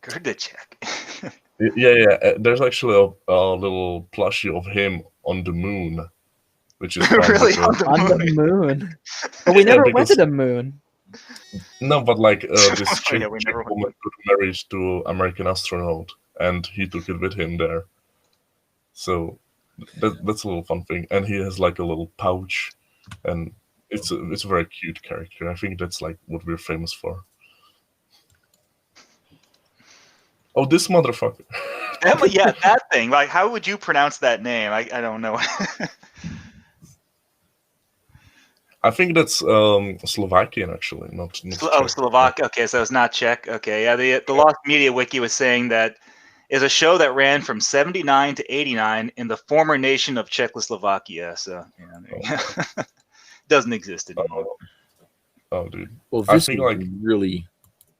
Krteček. Yeah. There's actually a little plushie of him on the moon, which is really on the moon. But we never went to the moon. No, but like this Yeah, Czech we never went. woman got married to American astronaut, and he took it with him there. So that's a little fun thing, and he has like a little pouch, and it's a very cute character. I think that's like what we're famous for. Oh, this motherfucker! Yeah, that thing. Like, how would you pronounce that name? I don't know. I think that's Slovakian actually, not Czech. Slovak. Okay, so it's not Czech. Okay, yeah. The Lost Media Wiki was saying that is a show that ran from 79 to 89 in the former nation of Czechoslovakia. So yeah, doesn't exist anymore. Oh, dude. Well, this is really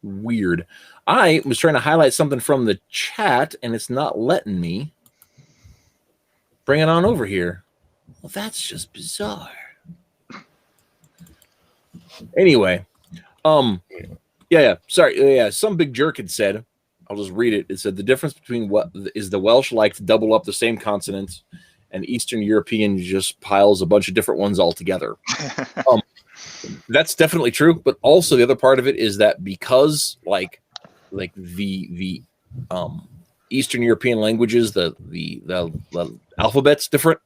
weird. I was trying to highlight something from the chat, and it's not letting me. Bring it on over here. Well, that's just bizarre. Anyway, yeah. Sorry, yeah. Some big jerk had said, I'll just read it. It said the difference between what is the Welsh like to double up the same consonants, and Eastern European just piles a bunch of different ones all together. That's definitely true, but also the other part of it is that because like the Eastern European languages, the alphabet's different.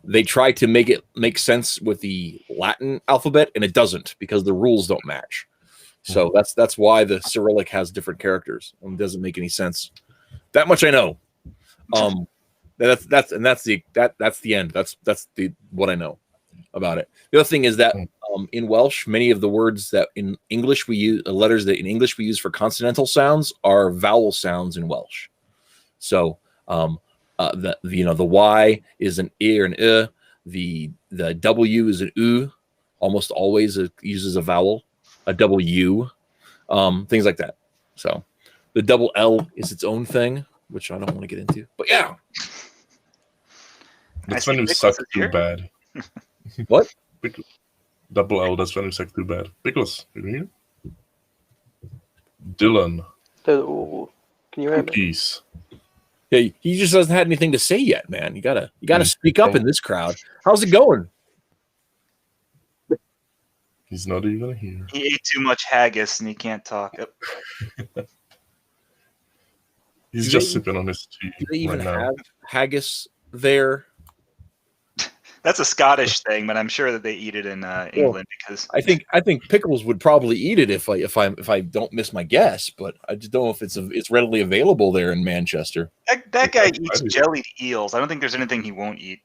They try to make it make sense with the Latin alphabet, and it doesn't because the rules don't match. So that's why the Cyrillic has different characters. It doesn't make any sense. That much I know. That's the end. That's the what I know about it. The other thing is that in Welsh, many of the words that in English we use, letters that in English we use for consonantal sounds are vowel sounds in Welsh. So the Y is an I or an I. The W is an U. Almost always it uses a vowel, a W. Things like that. So the double L is its own thing, which I don't want to get into. But yeah. That's when you suck too bad. What? Double L, that's when you suck too bad. Pickles, you hear? Dylan. Can you hear me? Cookies. Yeah, he just hasn't had anything to say yet, man. You gotta speak up in this crowd. How's it going? He's not even here. He ate too much haggis and he can't talk. He's just sipping on his tea. Do they even right now. have haggis there? That's a Scottish thing, but I'm sure that they eat it in England because I think Pickles would probably eat it if I don't miss my guess, but I just don't know if it's readily available there in Manchester. that guy eats jellied eels. I don't think there's anything he won't eat.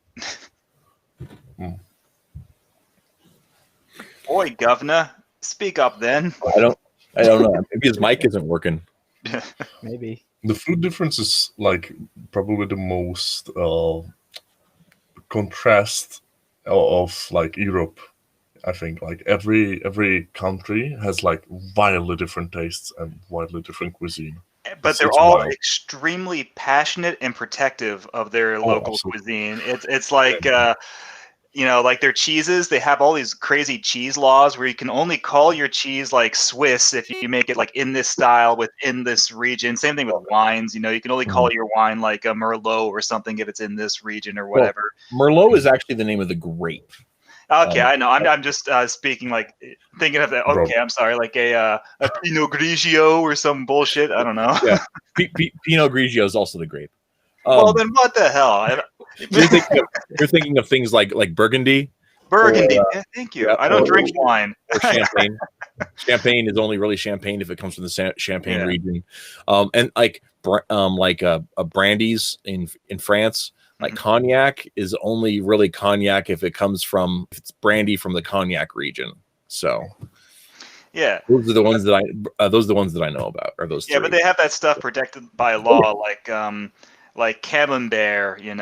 Boy, governor, speak up then. I don't know. Maybe his mic isn't working. Maybe. The food difference is like probably the most contrast of like Europe. I think like every country has like wildly different tastes and wildly different cuisine. But they're all extremely passionate and protective of their local absolutely. cuisine. It's like like their cheeses, they have all these crazy cheese laws where you can only call your cheese like Swiss if you make it like in this style within this region. Same thing with wines. You can only call your wine like a Merlot or something if it's in this region or whatever. Well, Merlot is actually the name of the grape. Okay, I know. I'm just speaking like thinking of that. Okay, I'm sorry, like a Pinot Grigio or some bullshit. I don't know. Yeah, Pinot Grigio is also the grape. Well, then what the hell? You're thinking of things like Burgundy. Burgundy. Yeah, thank you. I don't drink wine. Or champagne. Champagne is only really champagne if it comes from the Champagne region. And like brandies in France. Like cognac is only really cognac if it's brandy from the cognac region. So yeah, those are the ones that I know about. Are those? Yeah, but they have that stuff protected by law, like camembert. You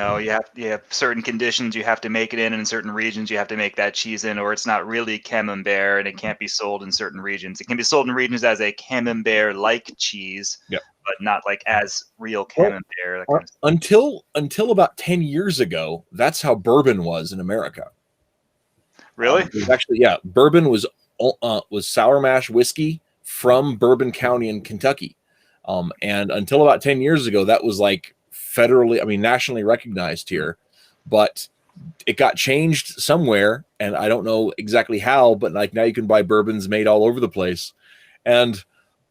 have certain conditions you have to make it in certain regions you have to make that cheese in, or it's not really camembert and it can't be sold in certain regions. It can be sold in regions as a camembert-like cheese. Yeah. But not like as real camembert. Until about 10 years ago, that's how bourbon was in America. Really? It was actually, yeah. Bourbon was sour mash whiskey from Bourbon County in Kentucky. And until about 10 years ago, that was like nationally recognized here. But it got changed somewhere, and I don't know exactly how, but like now you can buy bourbons made all over the place. And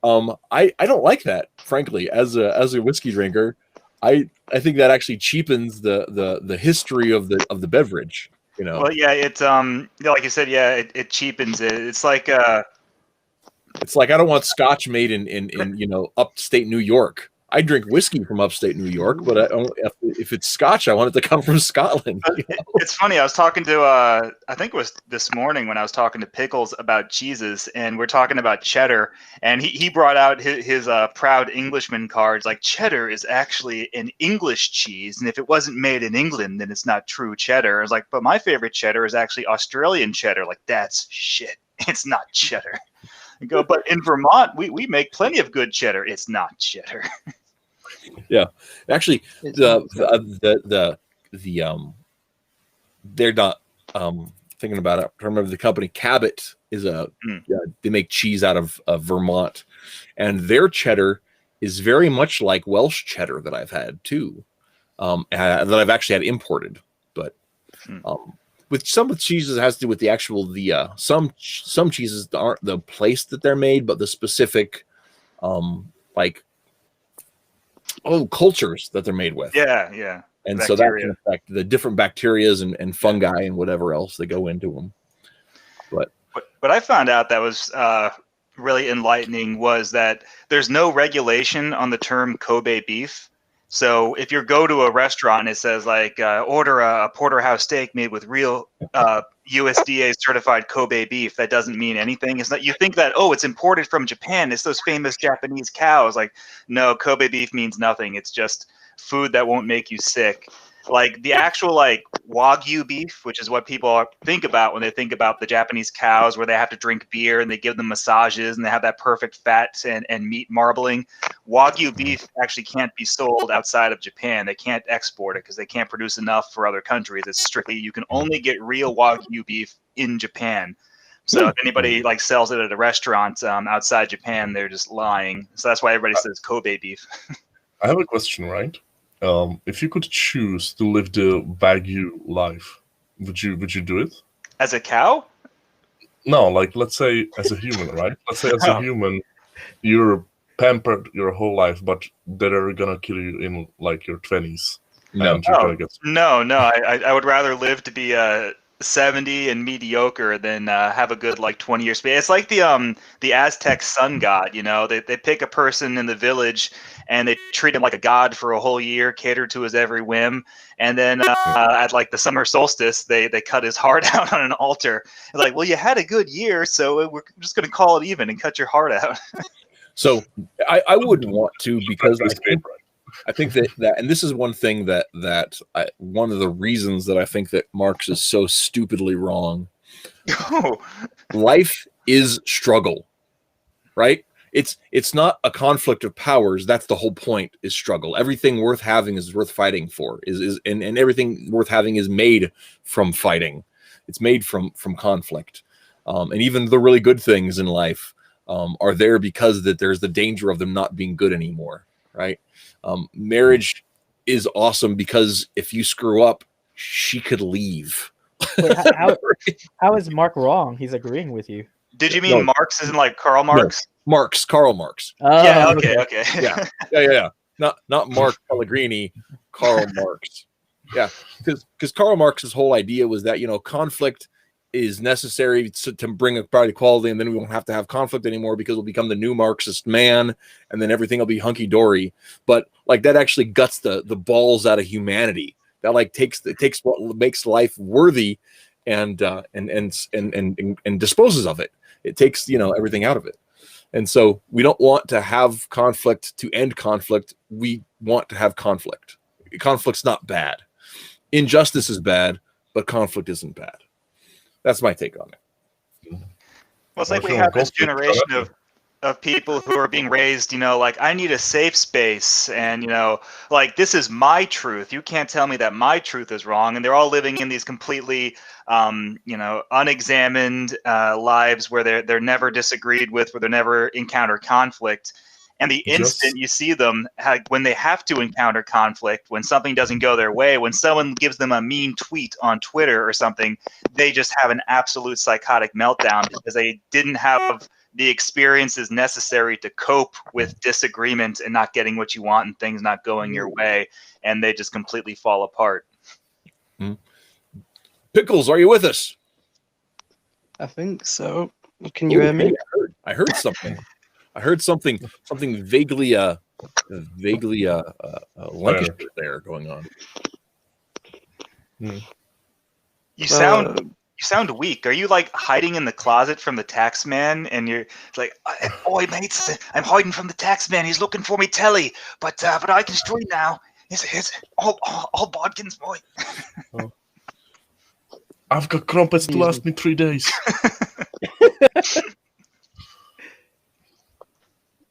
I don't like that, frankly, as a whiskey drinker. I think that actually cheapens the history of the beverage. Well, yeah, it's like you said, yeah, it cheapens it. It's like I don't want scotch made in upstate New York. I drink whiskey from upstate New York, but if it's scotch, I want it to come from Scotland. It's funny. I was talking to I think it was this morning when I was talking to Pickles about cheeses, and we're talking about cheddar, and he brought out his proud Englishman cards. Like, cheddar is actually an English cheese, and if it wasn't made in England, then it's not true cheddar. I was like, but my favorite cheddar is actually Australian cheddar. Like, that's shit. It's not cheddar. I go, but in Vermont, we make plenty of good cheddar. It's not cheddar. Yeah, actually, they're not thinking about it. I remember the company Cabot is they make cheese out of Vermont, and their cheddar is very much like Welsh cheddar that I've had too. that I've actually had imported. But with some of cheeses, it has to do with the actual some cheeses aren't the place that they're made, but the specific cultures that they're made with. Yeah. And Bacteria. so that can affect the different bacterias and fungi and whatever else that go into them. But what I found out that was really enlightening was that there's no regulation on the term Kobe beef. So if you go to a restaurant and it says like order a porterhouse steak made with real USDA certified Kobe beef, that doesn't mean anything. It's not. You think that it's imported from Japan. It's those famous Japanese cows. Like no, Kobe beef means nothing. It's just food that won't make you sick. Like the actual like Wagyu beef, which is what people think about when they think about the Japanese cows, where they have to drink beer and they give them massages and they have that perfect fat and meat marbling. Wagyu beef actually can't be sold outside of Japan. They can't export it because they can't produce enough for other countries. It's strictly, you can only get real Wagyu beef in Japan. So if anybody like sells it at a restaurant outside Japan, they're just lying. So that's why everybody says Kobe beef. I have a question, right? If you could choose to live the Wagyu life, would you do it? As a cow? No, like let's say as a human, right? Let's say as a human, you're pampered your whole life, but they're gonna kill you in like your 20s. No. And you're gonna get... No. I would rather live to be 70 and mediocre than have a good like 20 year span. It's like the Aztec sun god, they pick a person in the village and they treat him like a god for a whole year, cater to his every whim, and then at like the summer solstice they cut his heart out on an altar. It's like, well, you had a good year, so we're just going to call it even and cut your heart out. So I wouldn't want to, because I think that and this is one thing that one of the reasons that I think that Marx is so stupidly wrong. Life is struggle, right? It's not a conflict of powers. That's the whole point, is struggle. Everything worth having is worth fighting for. And everything worth having is made from fighting. It's made from conflict. And even the really good things in life are there because that there's the danger of them not being good anymore, right? Marriage is awesome because if you screw up, she could leave. Wait, how is Mark wrong? He's agreeing with you. Did you mean Marx isn't like Karl Marx? No, Karl Marx. Oh, yeah, okay. Yeah. Not Mark Pellegrini, Karl Marx. Yeah, because Karl Marx's whole idea was that conflict is necessary to bring about equality, and then we won't have to have conflict anymore because we'll become the new Marxist man, and then everything will be hunky dory. But like that actually guts the balls out of humanity. That like takes what makes life worthy, and disposes of it. It takes everything out of it. And so we don't want to have conflict to end conflict. We want to have conflict. Conflict's not bad. Injustice is bad, but conflict isn't bad. That's my take on it. Well, it's like we have this generation of people who are being raised, like I need a safe space, and like this is my truth. You can't tell me that my truth is wrong. And they're all living in these completely, unexamined lives where they're never disagreed with, where they never encounter conflict. And the instant you see them, when they have to encounter conflict, when something doesn't go their way, when someone gives them a mean tweet on Twitter or something, they just have an absolute psychotic meltdown because they didn't have the experiences necessary to cope with disagreement and not getting what you want and things not going your way, and they just completely fall apart. Pickles, are you with us? I think so. Can you hear me? I heard something. I heard something vaguely Lancashire there going on. You sound weak. Are you like hiding in the closet from the tax man? And you're like, "Oi, mates, I'm hiding from the tax man. He's looking for me telly, but I can stream now. It's all Bodkin's boy." I've got crumpets to last me 3 days.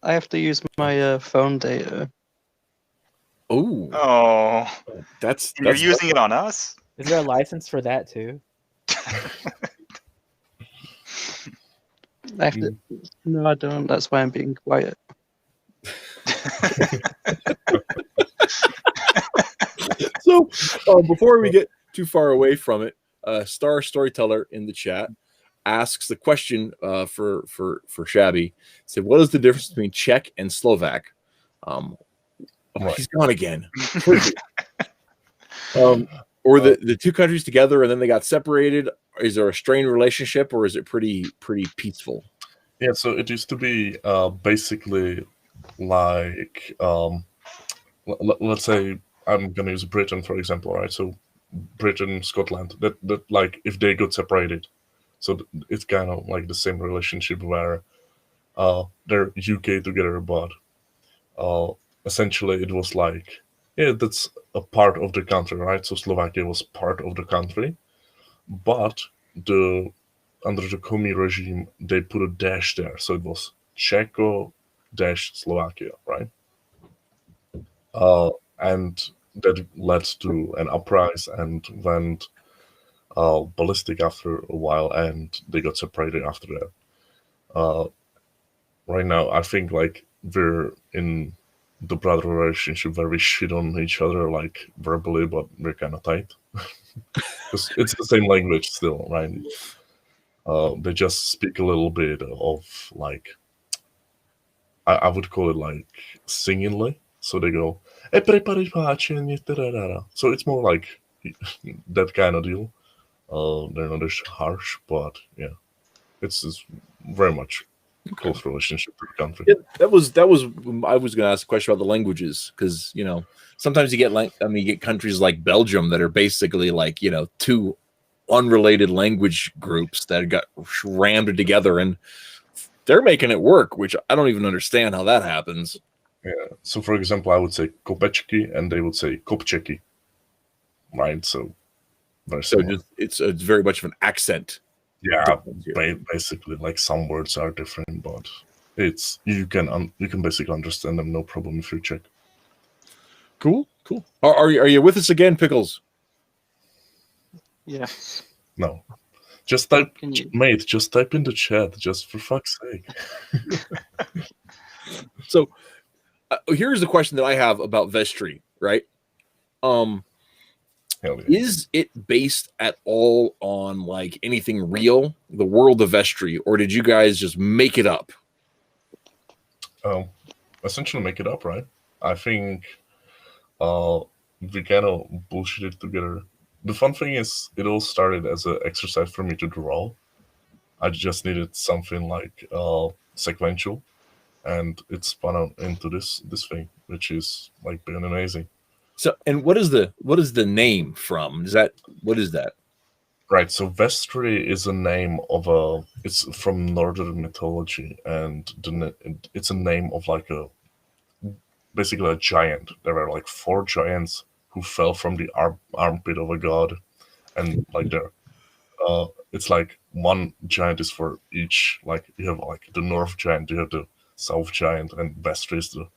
I have to use my phone data. Oh, you're using it on us? Is there a license for that too? I have to... No, I don't. That's why I'm being quiet. So before we get too far away from it, Star Storyteller in the chat asks the question for Schabby. Said, "What is the difference between Czech and Slovak?" He's gone again. Or the two countries together and then they got separated. Is there a strained relationship or is it pretty peaceful? Yeah, so it used to be basically like let's say I'm gonna use Britain for example, right? So Britain, Scotland, that like if they got separated, so it's kind of like the same relationship where they're UK together, but essentially it was like, yeah, that's a part of the country, right? So Slovakia was part of the country, but under the Komi regime they put a dash there, so it was Czechoslovakia Slovakia, right? And that led to an uprising and went ballistic after a while, and they got separated after that. Right now, I think like we're in the brother relationship where we shit on each other like verbally, but we're kind of tight because it's the same language still, right? They just speak a little bit of like I would call it like singingly. So they go, so it's more like that kind of deal. They're not as harsh, but yeah, it's very much close relationship with the country. Yeah, that was I was going to ask a question about the languages because sometimes you get countries like Belgium that are basically like two unrelated language groups that got rammed together and they're making it work, which I don't even understand how that happens. Yeah. So, for example, I would say kopečky, and they would say kopčeky, right? So, it's very much of an accent. Yeah, basically, like some words are different, but you can basically understand them no problem if you check. Cool. Are you with us again, Pickles? Yes. No. Just type, mate. Just type in the chat, just for fuck's sake. So, here's the question that I have about Vestri. Right? Is it based at all on like anything real, the world of Vestri, or did you guys just make it up? Essentially make it up, right? I think we kind of bullshit it together. The fun thing is, it all started as an exercise for me to draw. I just needed something like sequential, and it spun out into this thing, which is like being amazing. So, and what is the name from? What is that? Right. So Vestri is a name of it's from Northern mythology, and it's a name of like basically a giant. There are like 4 giants who fell from the armpit of a god, and like it's like one giant is for each. Like you have like the North giant, you have the South giant, and Vestri is the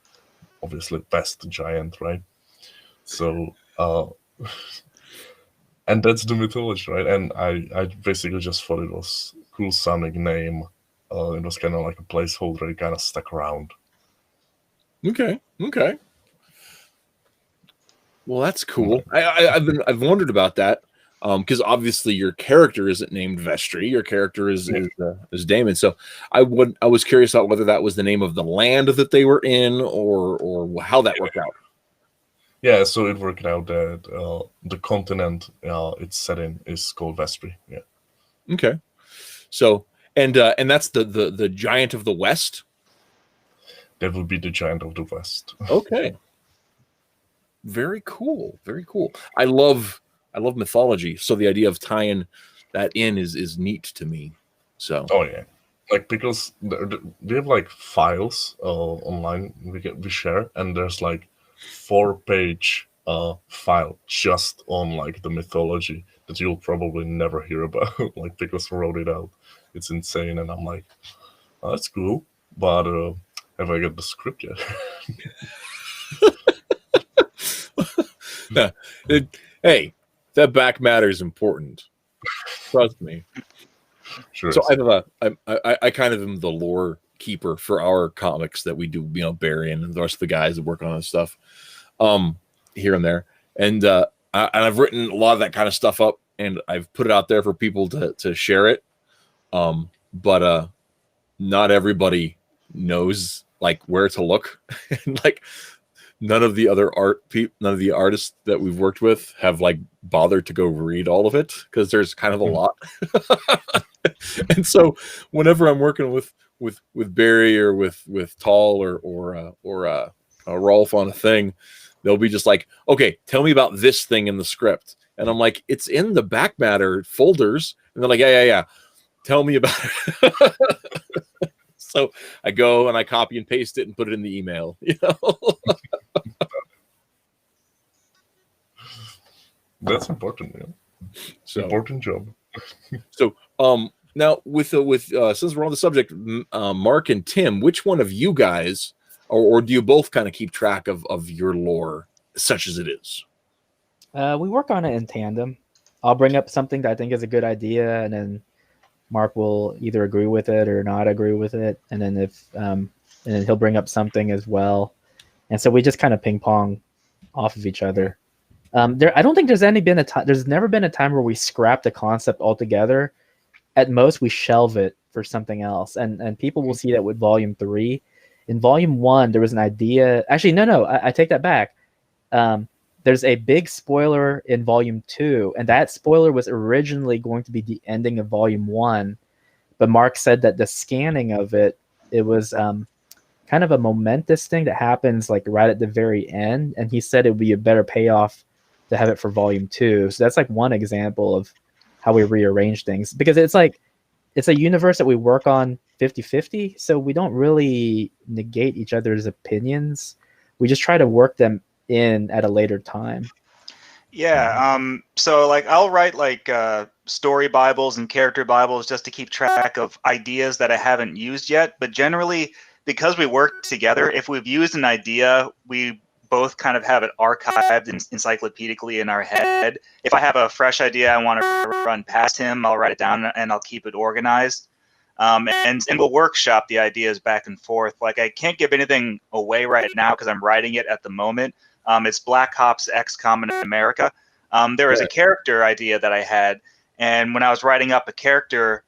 obviously best giant, right? So, and that's the mythology, right? And I basically just thought it was a cool sounding name. It was kind of like a placeholder. It kind of stuck around. Okay. Well, that's cool. I've wondered about that because obviously your character isn't named Vestri. Your character is Damon. So I was curious about whether that was the name of the land that they were in or how that worked out. Yeah, so it worked out that the continent it's set in is called Vestri. Yeah. Okay. So and that's the giant of the West. That would be the giant of the West. Okay. Very cool. I love mythology, so the idea of tying that in is neat to me. So. Oh yeah, like because we have like files online we share, and there's like 4-page file just on like the mythology that you'll probably never hear about. Like Pickles wrote it out. It's insane, and I'm like, oh, that's cool, but have I got the script yet? Hey, that back matter is important. Trust me. Sure. So I kind of am the lore keeper for our comics that we do, Barry and the rest of the guys that work on this stuff, here and there. And and I've written a lot of that kind of stuff up, and I've put it out there for people to share it. But not everybody knows like where to look, and like none of the artists that we've worked with have like bothered to go read all of it because there's kind of a lot. And so whenever I'm working with Barry or with Tall or Rolf on a thing, they'll be just like, okay, tell me about this thing in the script. And I'm like, it's in the back matter folders. And they're like, yeah. Tell me about it. So I go and I copy and paste it and put it in the email, you know. That's important, yeah. So, important job. So now with since we're on the subject, Mark and Tim, which one of you guys, or do you both kind of keep track of your lore, such as it is? We work on it in tandem. I'll bring up something that I think is a good idea, and then Mark will either agree with it or not agree with it, and then and then he'll bring up something as well, and so we just kind of ping pong off of each other. I don't think there's never been a time where we scrapped a concept altogether. At most, we shelve it for something else, and people will see that with Volume 3. In Volume 1, there was an idea. Actually, no, I take that back. There's a big spoiler in Volume 2, and that spoiler was originally going to be the ending of Volume 1, but Mark said that the scanning of it was kind of a momentous thing that happens like right at the very end, and he said it would be a better payoff to have it for Volume 2. So that's like one example of how we rearrange things, because it's a universe that we work on 50-50, so we don't really negate each other's opinions. We just try to work them in at a later time. Yeah. So like I'll write like story Bibles and character Bibles just to keep track of ideas that I haven't used yet. But generally, because we work together, if we've used an idea, we both kind of have it archived encyclopedically in our head. If I have a fresh idea I want to run past him, I'll write it down and I'll keep it organized. And we'll workshop the ideas back and forth. Like I can't give anything away right now because I'm writing it at the moment. It's Black Ops XCOM in America. There was a character idea that I had, and when I was writing up a character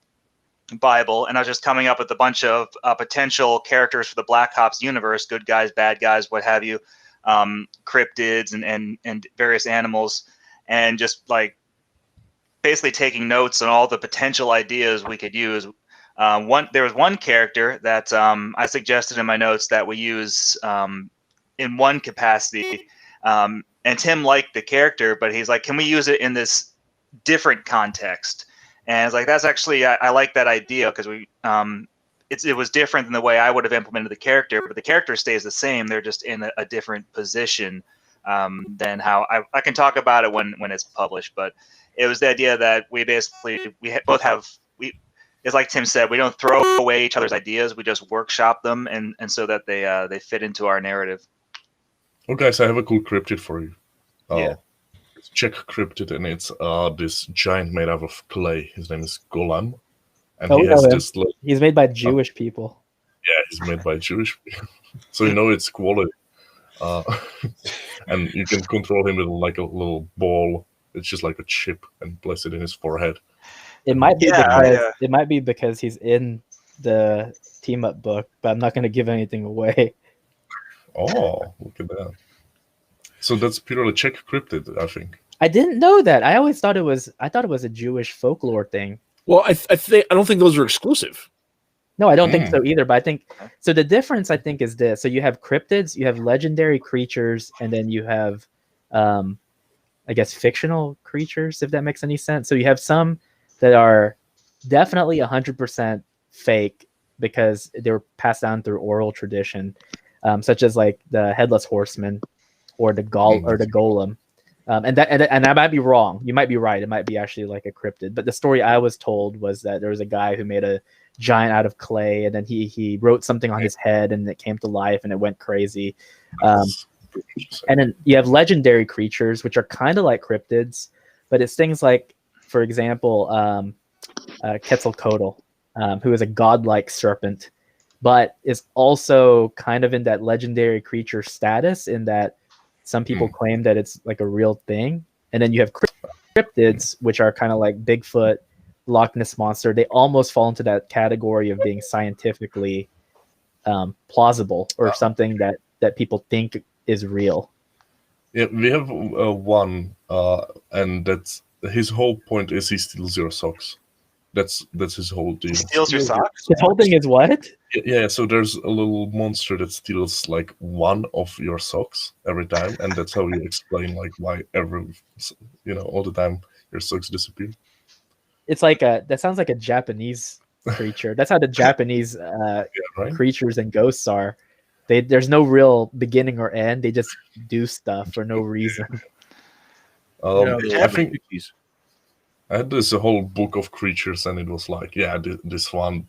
Bible, and I was just coming up with a bunch of potential characters for the Black Ops universe, good guys, bad guys, what have you, cryptids and various animals, and just like basically taking notes on all the potential ideas we could use. There was one character that I suggested in my notes that we use in one capacity, and Tim liked the character, but he's like, can we use it in this different context? And it's like, that's actually, I like that idea, because it was different than the way I would have implemented the character, but the character stays the same. They're just in a different position than how I can talk about it when it's published. But it was the idea that we both have, it's like Tim said, we don't throw away each other's ideas. We just workshop them, and so that they fit into our narrative. Oh, guys, I have a cool cryptid for you. Yeah. It's Czech cryptid, and it's this giant made out of clay. His name is Golem. And he has this. He's made by Jewish people. Yeah, he's made by Jewish people. So you know it's quality. And you can control him with like a little ball. It's just like a chip, and place it in his forehead. It might be because he's in the team up book, but I'm not going to give anything away. Oh, look at that! So that's purely Czech cryptid, I think. I didn't know that. I always thought it was. I thought it was a Jewish folklore thing. Well, I don't think those are exclusive. No, I don't think so either. But I think so. The difference, I think, is this: so you have cryptids, you have legendary creatures, and then you have, I guess, fictional creatures, if that makes any sense. So you have some that are definitely 100% fake because they were passed down through oral tradition, such as like the headless horseman or the golem. And I might be wrong. You might be right. It might be actually like a cryptid. But the story I was told was that there was a guy who made a giant out of clay, and then he wrote something on his head, and it came to life, and it went crazy. And then you have legendary creatures, which are kind of like cryptids, but it's things like, for example, Quetzalcoatl, who is a godlike serpent, but is also kind of in that legendary creature status, in that some people claim that it's like a real thing. And then you have cryptids, which are kind of like Bigfoot, Loch Ness monster. They almost fall into that category of being scientifically plausible or something that people think is real. Yeah, we have one, and that's his whole point is he steals your socks. That's his whole deal. He steals your socks? His whole thing is what? Yeah, so there's a little monster that steals like one of your socks every time, and that's how you explain like why all the time your socks disappear. It's like that sounds like a Japanese creature. That's how the Japanese Right? creatures and ghosts are. There's no real beginning or end. They just do stuff for no reason. I think I had this whole book of creatures, and it was like, yeah, this one,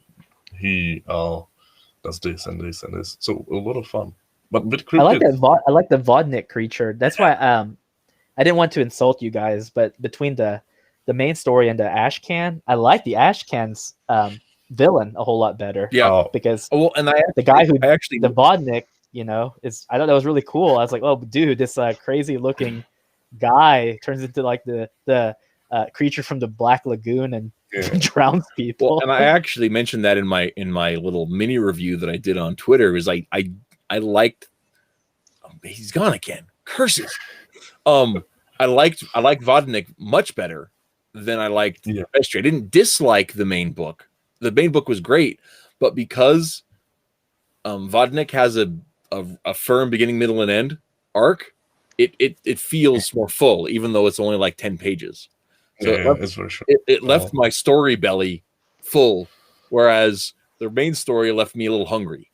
he does this and this and this. So a lot of fun. But with cryptids, I like the Vodnik creature. That's why I didn't want to insult you guys, but between the main story and the Ashcan, I like the Ashcan's villain a whole lot better. Yeah, because and the guy who actually the Vodnik, is I thought that was really cool. I was like, oh, dude, this crazy looking guy turns into like the creature from the Black Lagoon and drowns people. Well, and I actually mentioned that in my little mini review that I did on Twitter. Is I liked. He's gone again. Curses. I liked Vodnik much better than I liked Vestri. I didn't dislike the main book. The main book was great, but because Vodnik has a firm beginning, middle, and end arc, it feels more full, even though it's only like 10 pages. So it left my story belly full, whereas the main story left me a little hungry.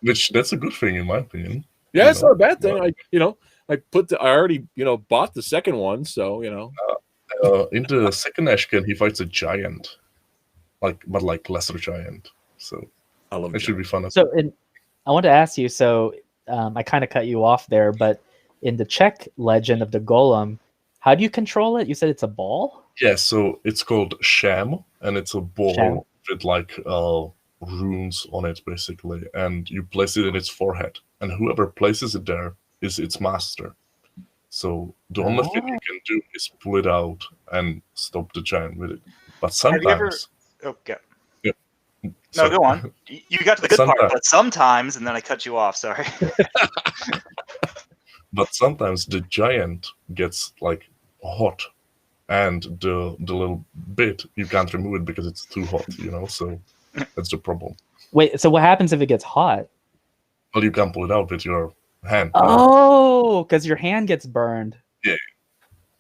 Which that's a good thing in my opinion. Yeah, it's not a bad thing. I already bought the second one, so in the second Ashcan, he fights a giant, but lesser giant. So I love it. Should be fun. So I want to ask you. So I kind of cut you off there, but in the Czech legend of the golem, how do you control it? You said it's a ball? Yeah, so it's called Sham, and it's a ball with runes on it, basically. And you place it in its forehead. And whoever places it there is its master. So the only thing you can do is pull it out and stop the giant with it. But sometimes... Okay. Yeah. No, go on. You got to the good part, but sometimes, and then I cut you off, sorry. But sometimes the giant gets hot, and the little bit you can't remove it because it's too hot, so that's the problem. Wait, so what happens if it gets hot? Well, you can't pull it out with your hand. Oh, because your hand gets burned. Yeah.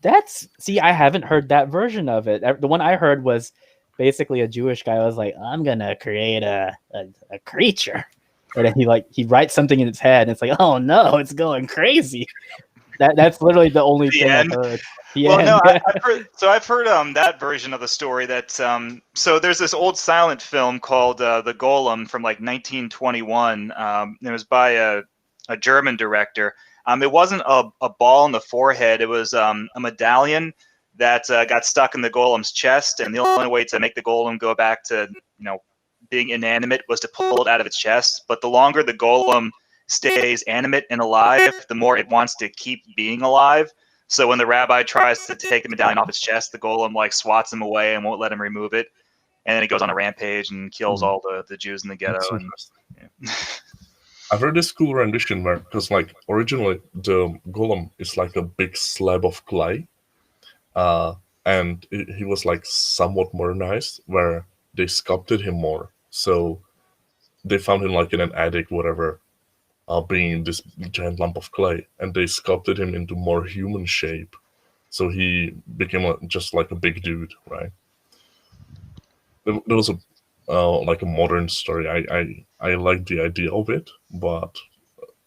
I haven't heard that version of it. The one I heard was basically a Jewish guy was like, I'm gonna create a creature. And then he writes something in its head, and it's like, oh no, it's going crazy. That's literally the only thing I've heard. I've heard that version of the story. That so there's this old silent film called The Golem from 1921. It was by a German director. It wasn't a ball in the forehead. It was a medallion that got stuck in the golem's chest, and the only way to make the golem go back to being inanimate was to pull it out of its chest. But the longer the golem stays animate and alive, the more it wants to keep being alive. So when the rabbi tries to take the medallion off its chest, the golem swats him away and won't let him remove it. And then he goes on a rampage and kills all the Jews in the ghetto. I've heard this cool rendition where, because originally the golem is a big slab of clay, and he was somewhat modernized, where they sculpted him more. So they found him in an attic, whatever, being this giant lump of clay, and they sculpted him into more human shape. So he became just a big dude, right? There was a modern story. I like the idea of it, but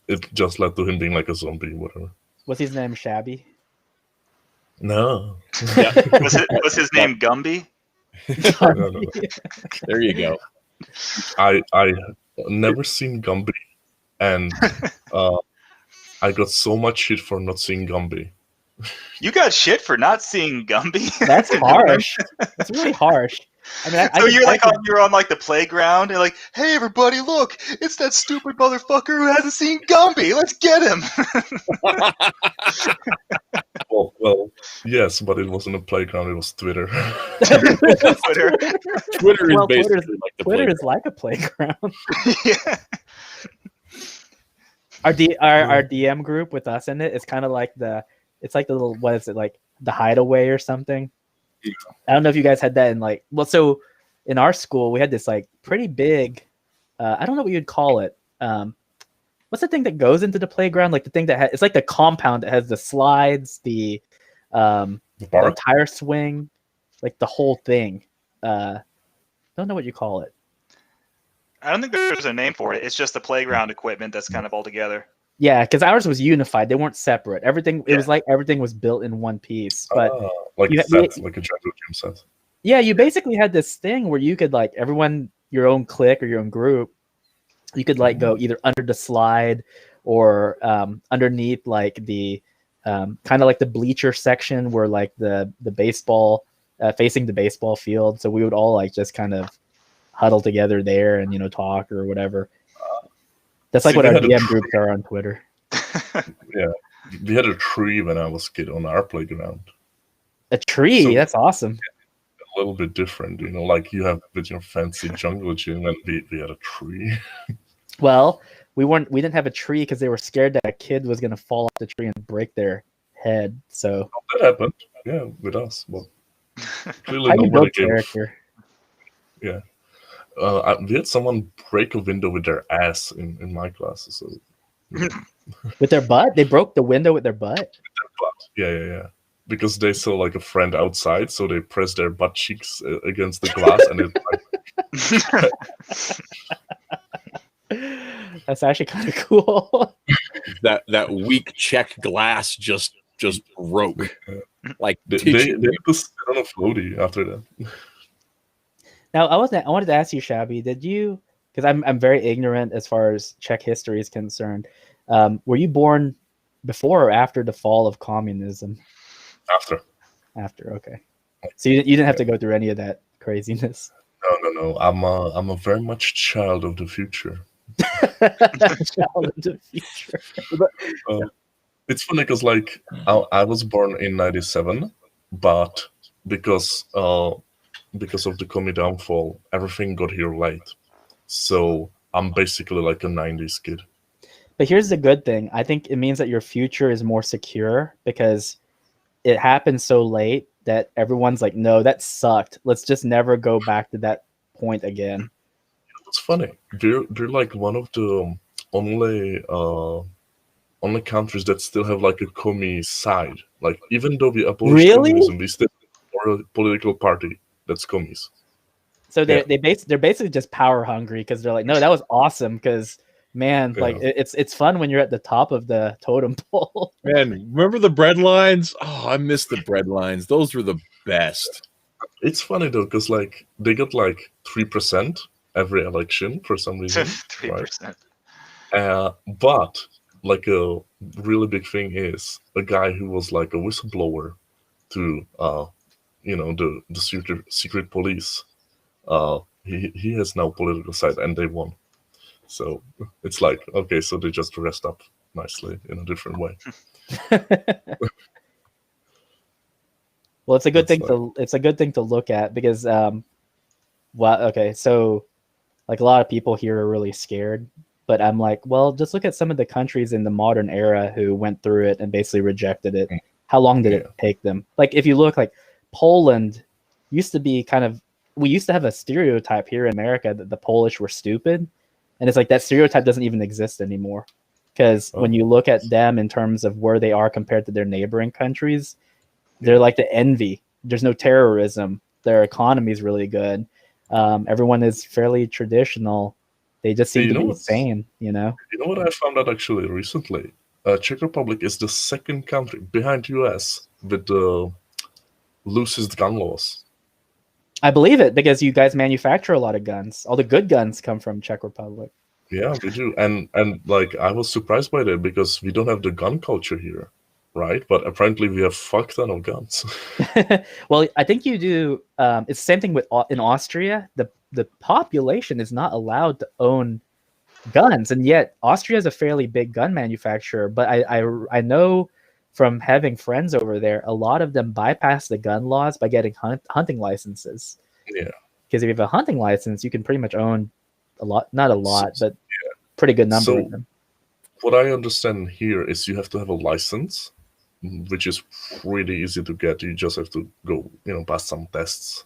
it just led to him being a zombie, whatever. Was his name Schabby? No. Yeah. Was his name Gumby? No. There you go. I never seen Gumby, and I got so much shit for not seeing Gumby. You got shit for not seeing Gumby? That's harsh. That's really harsh. I mean, you're on the playground and hey everybody, look, it's that stupid motherfucker who hasn't seen Gumby. Let's get him. Yes, but it wasn't a playground. It was Twitter. Twitter. Twitter is Well, basically like the Twitter is playground. like a playground. Yeah. Our DM group with us in it is kind of like it's like the little, what is it, like the hideaway or something? Yeah. I don't know if you guys had that in like, well, so in our school we had this like pretty big, I don't know what you'd call it. What's the thing that goes into the playground? Like the thing that it's like the compound that has the slides, the park? tire swing, like the whole thing. Don't know what you call it. I don't think there's a name for it. It's just the playground equipment that's kind of all together. Yeah, because ours was unified. They weren't separate. Everything, it Yeah. was like everything was built in one piece. But like you- a set, like a jungle gym set. yeah, you basically had this thing where you could like everyone, your own clique or your own group, you could like go either under the slide or underneath like the kind of like the bleacher section where like the baseball facing the baseball field. So we would all like just kind of huddle together there and talk or whatever. That's like See, what we our had a DM groups are on Twitter. Yeah, we had a tree when I was a kid on our playground. A tree, So- that's awesome. A little bit different, like you have with your fancy jungle gym, and we had a tree. Well, we didn't have a tree because they were scared that a kid was gonna fall off the tree and break their head. So That happened, yeah, with us. But clearly how you nobody build gave. character? We had someone break a window with their ass in my class. So With their butt? They broke the window with their butt? yeah. Because they saw like a friend outside, so they pressed their butt cheeks against the glass, and it That's actually kind of cool. That weak check glass just broke. Like they tissue. just sit on a floaty after that. Now, I wanted to ask you, Schabby, did you? Because I'm very ignorant as far as Czech history is concerned. Were you born before or after the fall of communism? After. After, okay. So you didn't have to go through any of that craziness. No. I'm a very much child of the future. Child of the future. It's funny because like I was born in '97, but because of the commie downfall, everything got here late. So I'm basically like a '90s kid. But here's the good thing. I think it means that your future is more secure because it happened so late that everyone's like, no, that sucked. Let's just never go back to that point again. It's funny. They're like one of the only countries that still have like a commie side. Like even though we abolish Really? communism, we still have a political party that's commies. So they're basically just power hungry because they're like, no, that was awesome because man, like it's fun when you're at the top of the totem pole. Man, remember the bread lines? Oh, I miss the bread lines. Those were the best. It's funny though, because like they got like 3% every election for some reason. 3%. But like a really big thing is a guy who was like a whistleblower to the secret police. He has now political side and they won. So it's like, okay, so they just dressed up nicely in a different way. Well, it's a good That's thing to look at because so like a lot of people here are really scared, but I'm like, well, just look at some of the countries in the modern era who went through it and basically rejected it. How long did it take them? Like if you look, like Poland used to be we used to have a stereotype here in America that the Polish were stupid. And it's like that stereotype doesn't even exist anymore. Because when you look at them in terms of where they are compared to their neighboring countries, they're like the envy. There's no terrorism. Their economy is really good. Everyone is fairly traditional. They just seem to be sane, You know what I found out actually recently? Czech Republic is the second country behind US with the loosest gun laws. I believe it because you guys manufacture a lot of guns. All the good guns come from Czech Republic. Yeah, we do. And like I was surprised by that because we don't have the gun culture here, right? But apparently we have fuck ton of guns. Well, I think you do. It's the same thing in Austria. The population is not allowed to own guns, and yet Austria is a fairly big gun manufacturer. But I know from having friends over there, a lot of them bypass the gun laws by getting hunting licenses. Yeah. Because if you have a hunting license, you can pretty much own a lot, not a lot, but pretty good number of them. What I understand here is you have to have a license, which is really easy to get. You just have to go, pass some tests.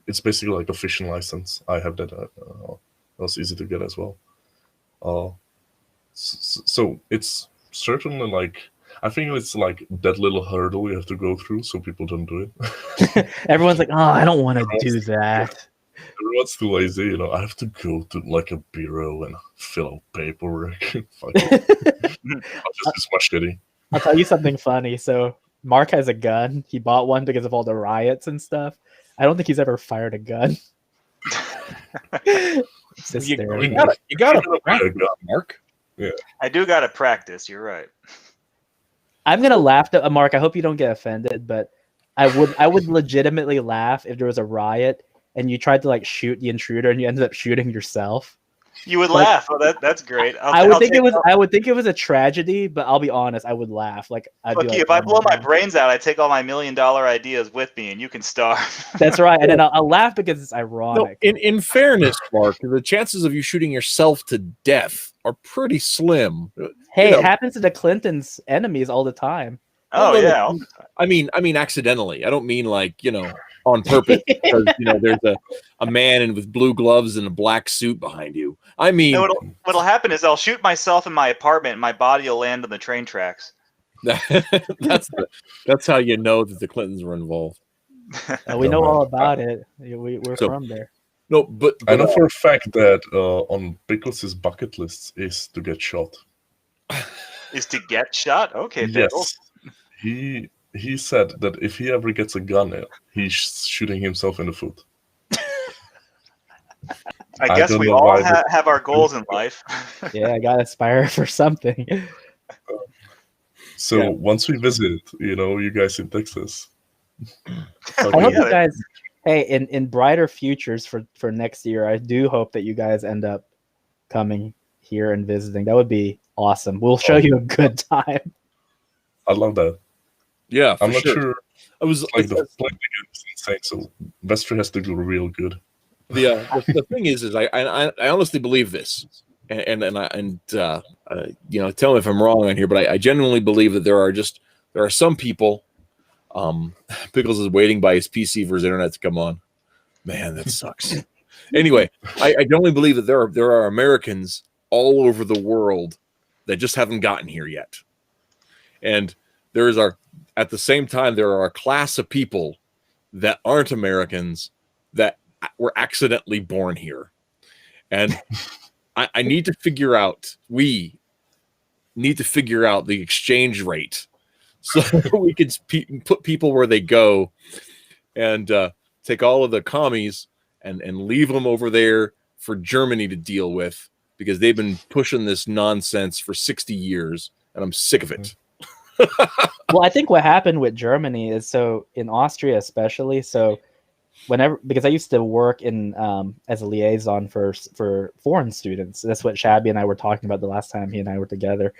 It's basically like a fishing license. I have that. That was easy to get as well. So it's certainly like, I think it's like that little hurdle you have to go through so people don't do it. Everyone's like, oh, I don't want to do that. Everyone's too lazy, I have to go to like a bureau and fill out paperwork. Fuck it. I'll just use my shitty. I'll tell you something funny. So Mark has a gun. He bought one because of all the riots and stuff. I don't think he's ever fired a gun. It's hysterical. You gotta practice, Mark. Yeah. I do gotta practice. You're right. I'm gonna laugh at Mark. I hope you don't get offended, but I would legitimately laugh if there was a riot and you tried to like shoot the intruder and you ended up shooting yourself. You would laugh. Oh, that's great. I would think it was a tragedy, but I'll be honest, I would laugh. Like, I'd be like, if I blow my brains out, I take all my $1 million ideas with me, and you can starve. That's right, and then I'll laugh because it's ironic. No, in fairness, Mark, the chances of you shooting yourself to death are pretty slim. Hey, it happens to the Clintons' enemies all the time. Oh yeah. I mean accidentally. I don't mean like, on purpose because there's a man with blue gloves and a black suit behind you. I mean, no, what'll happen is I'll shoot myself in my apartment and my body will land on the train tracks. that's how you know that the Clintons were involved. We know all about it. We're from there. No, but I know for a fact that on Pickles' bucket list is to get shot. Is to get shot? Okay, Pickles. Yes. He said that if he ever gets a gun, he's shooting himself in the foot. I guess we all have our goals in life. Yeah, I gotta aspire for something. So once we visit, you guys in Texas. I hope you guys, hey, in brighter futures for next year, I do hope that you guys end up coming here and visiting. That would be awesome. We'll show you a good time. I love that. Yeah, I'm not sure. I was like the play is insane, so Vestri has to do real good. The thing is I honestly believe this, and tell me if I'm wrong on here, but I genuinely believe that there are some people. Pickles is waiting by his PC for his internet to come on. Man, that sucks. Anyway, I genuinely believe that there are Americans all over the world that just haven't gotten here yet, and at the same time, there are a class of people that aren't Americans that were accidentally born here. And I need to figure out, we need to figure out the exchange rate so we can put people where they go and take all of the commies and leave them over there for Germany to deal with because they've been pushing this nonsense for 60 years and I'm sick of it. Well, I think what happened with Germany is, so in Austria especially, so because I used to work in as a liaison for foreign students. That's what Schabby and I were talking about the last time he and I were together.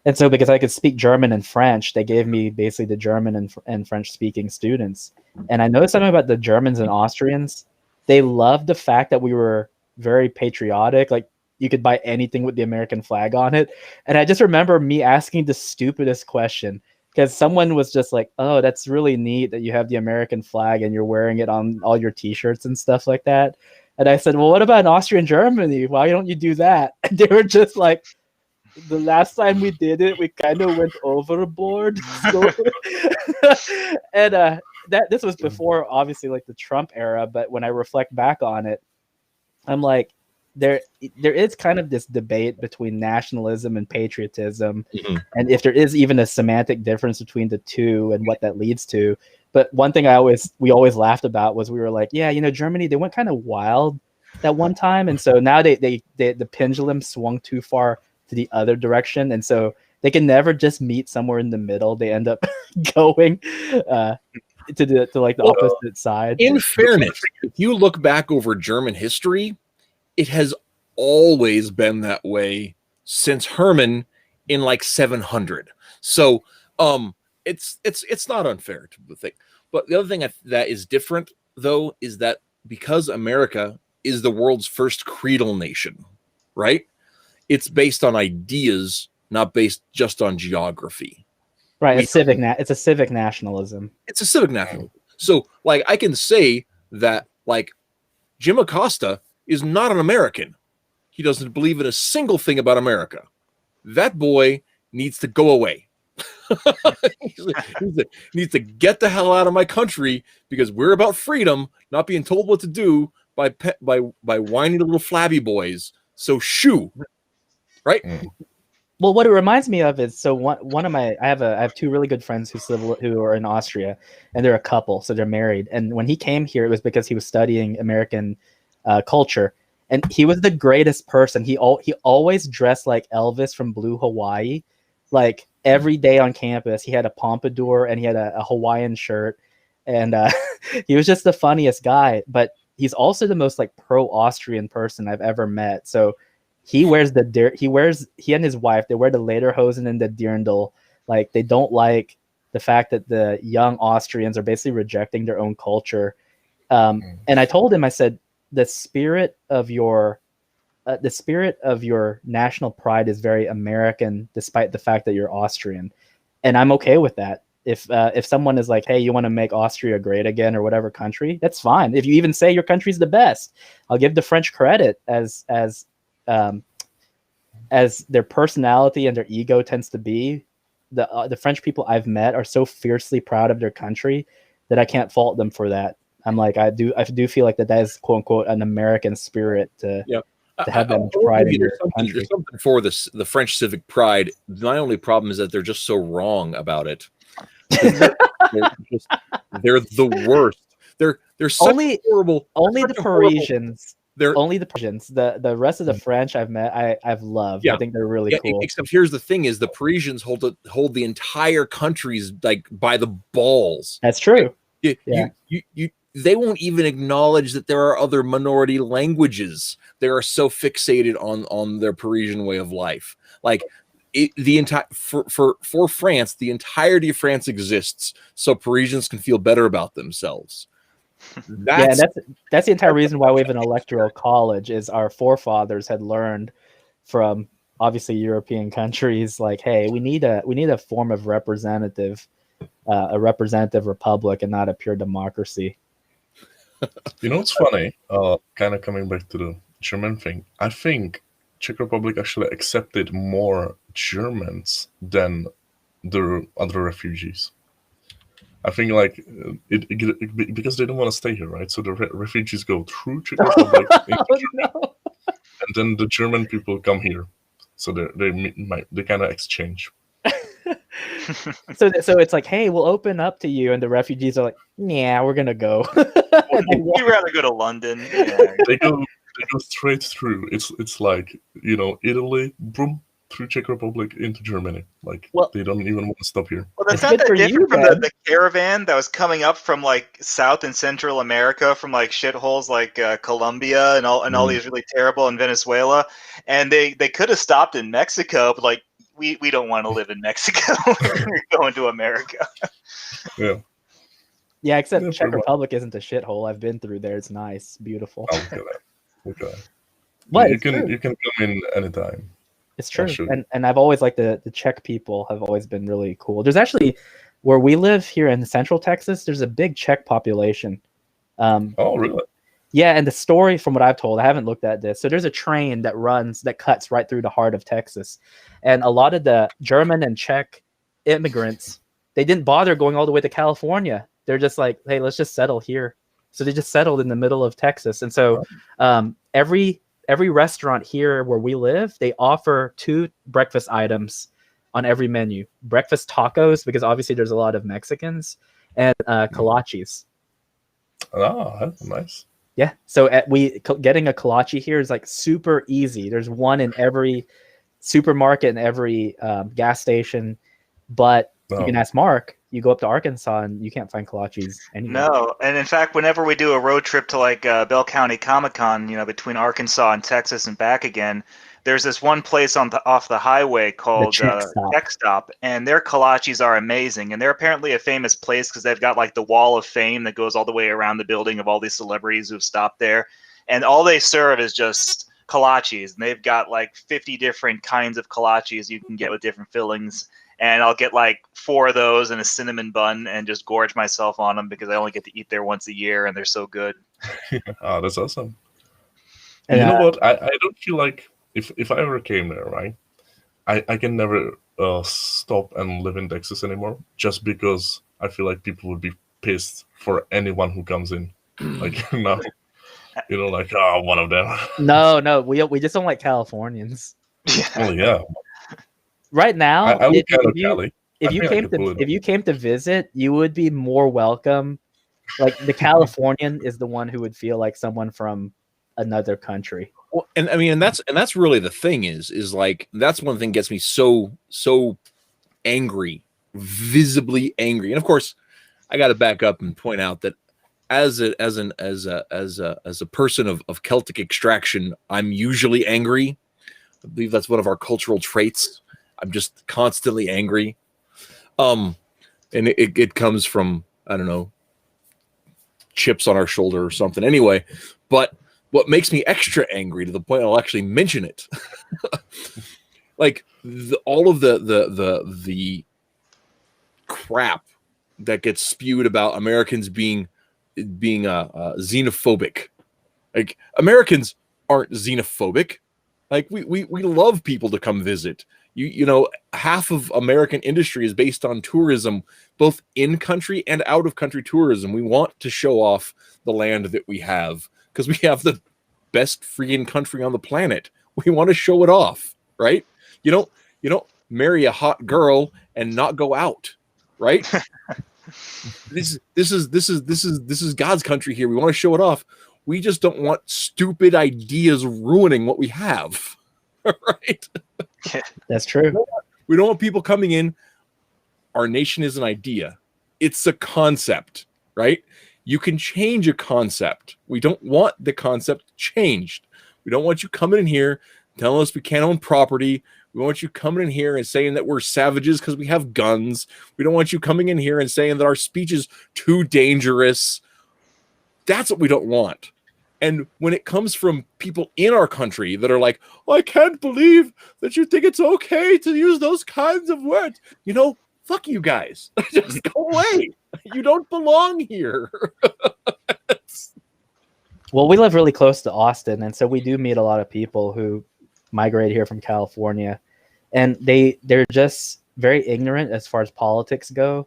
And so because I could speak German and French, they gave me basically the German and French speaking students. And I noticed something about the Germans and Austrians. They loved the fact that we were very patriotic. Like, you could buy anything with the American flag on it. And I just remember me asking the stupidest question because someone was just like, oh, that's really neat that you have the American flag and you're wearing it on all your t-shirts and stuff like that. And I said, well, what about in Austria and Germany? Why don't you do that? And they were just like, the last time we did it, we kind of went overboard. So and this was before, obviously, like the Trump era. But when I reflect back on it, I'm like, there is kind of this debate between nationalism and patriotism, and if there is even a semantic difference between the two and what that leads to. But one thing we always laughed about was we were like, yeah, Germany, they went kind of wild that one time, and so now the pendulum swung too far to the other direction, and so they can never just meet somewhere in the middle. They end up going to the opposite side. In fairness, if you look back over German history, it has always been that way since Hermann in like 700. So it's not unfair to the thing. But the other thing that is different though is that because America is the world's first creedal nation, right? It's based on ideas, not based just on geography. Right, it's a civic nationalism. It's a civic nationalism. So, like, I can say that, like, Jim Acosta is not an American. He doesn't believe in a single thing about America. That boy needs to go away. he needs to get the hell out of my country because we're about freedom, not being told what to do by whiny little flabby boys. So shoo, right? Well, what it reminds me of is one of my I have two really good friends who are in Austria, and they're a couple, so they're married. And when he came here, it was because he was studying American culture, and he was the greatest person. He always dressed like Elvis from Blue Hawaii, like every day on campus. He had a pompadour and he had a Hawaiian shirt, and he was just the funniest guy. But he's also the most like pro-Austrian person I've ever met. So. He and his wife, they wear the lederhosen and the dirndl. Like, they don't like the fact that the young Austrians are basically rejecting their own culture. And I told him, I said, the spirit of your national pride is very American, despite the fact that you're Austrian. And I'm okay with that. If someone is like, hey, you want to make Austria great again or whatever country, that's fine. If you even say your country's the best, I'll give the French credit as their personality and their ego tends to be. The French people I've met are so fiercely proud of their country that I can't fault them for that. I'm like, I do feel like that is quote unquote an American spirit to have that much pride in your country. There's something for the French civic pride. My only problem is that they're just so wrong about it. They're the worst. They're such horrible. Only the Parisians. Only the Parisians. The rest of the French I've met, I've loved. I think they're really cool. Except here's the thing: is the Parisians hold the entire countries like by the balls. That's true. They won't even acknowledge that there are other minority languages. They are so fixated on their Parisian way of life. Like the entire for France, the entirety of France exists so Parisians can feel better about themselves. That's the entire reason why we have an electoral college. Is our forefathers had learned from obviously European countries, like, hey, we need a form of a representative republic and not a pure democracy. You know, it's funny, kind of coming back to the German thing. I think Czech Republic actually accepted more Germans than the other refugees. I think like because they don't want to stay here, right? So the refugees go through Czech Republic, and then the German people come here. So they kind of exchange. So it's like, hey, we'll open up to you, and the refugees are like, yeah, we're gonna go. We'd rather go to London. Yeah. They go straight through. It's like, you know, Italy, boom, through Czech Republic into Germany. Like, they don't even want to stop here. Well, that's not that different from the caravan that was coming up from like South and Central America, from like shitholes like Colombia and all these really terrible, and Venezuela, and they could have stopped in Mexico, but like we don't want to live in Mexico. We're going to America. Yeah, except Czech Republic isn't a shithole. I've been through there. It's nice, beautiful. Okay. What? You can come in anytime. It's true, and I've always liked the Czech people have always been really cool. There's actually, where we live here in Central Texas, there's a big Czech population. Oh, really? Yeah, and the story from what I've told, I haven't looked at this. So there's a train that cuts right through the heart of Texas, and a lot of the German and Czech immigrants, they didn't bother going all the way to California. They're just like, hey, let's just settle here. So they just settled in the middle of Texas, and so every restaurant here where we live, they offer 2 breakfast items on every menu: breakfast tacos, because obviously there's a lot of Mexicans, and kolaches. Oh, that's nice. Yeah, so getting a kolache here is like super easy. There's one in every supermarket and every gas station, but you can ask Mark. You go up to Arkansas and you can't find kolaches anywhere. No, and in fact, whenever we do a road trip to like Bell County Comic Con, you know, between Arkansas and Texas and back again, there's this one place off the highway called Check Stop, and their kolaches are amazing. And they're apparently a famous place because they've got like the wall of fame that goes all the way around the building of all these celebrities who've stopped there. And all they serve is just kolaches. And they've got like 50 different kinds of kolaches you can get with different fillings. And I'll get like 4 of those and a cinnamon bun and just gorge myself on them because I only get to eat there once a year and they're so good. Oh, that's awesome. And, you know what? I don't feel like if I ever came there, right? I can never stop and live in Texas anymore just because I feel like people would be pissed for anyone who comes in. Like now, like one of them. No, we just don't like Californians. Well, yeah. Right now, if you came to visit, you would be more welcome. Like the Californian is the one who would feel like someone from another country. Well, and I mean, and that's really the thing is like that's one thing gets me so angry, visibly angry. And of course, I got to back up and point out that as a person of Celtic extraction, I'm usually angry. I believe that's one of our cultural traits. I'm just constantly angry. And it comes from, I don't know, chips on our shoulder or something. Anyway, but what makes me extra angry to the point I'll actually mention it, like all of the crap that gets spewed about Americans being xenophobic. Like Americans aren't xenophobic. Like we love people to come visit. You know, half of American industry is based on tourism, both in country and out of country tourism. We want to show off the land that we have because we have the best freaking country on the planet. We want to show it off, right? You don't marry a hot girl and not go out, right? This is God's country here. We want to show it off. We just don't want stupid ideas ruining what we have. Right? That's true. We don't want people coming in. Our nation is an idea. It's a concept, right? You can change a concept. We don't want the concept changed. We don't want you coming in here telling us we can't own property. We want you coming in here and saying that we're savages because we have guns. We don't want you coming in here and saying that our speech is too dangerous. That's what we don't want. And when it comes from people in our country that are like, oh, I can't believe that you think it's okay to use those kinds of words. You know, fuck you guys. Just go away. You don't belong here. Well, we live really close to Austin, and so we do meet a lot of people who migrate here from California, and they're just very ignorant as far as politics go.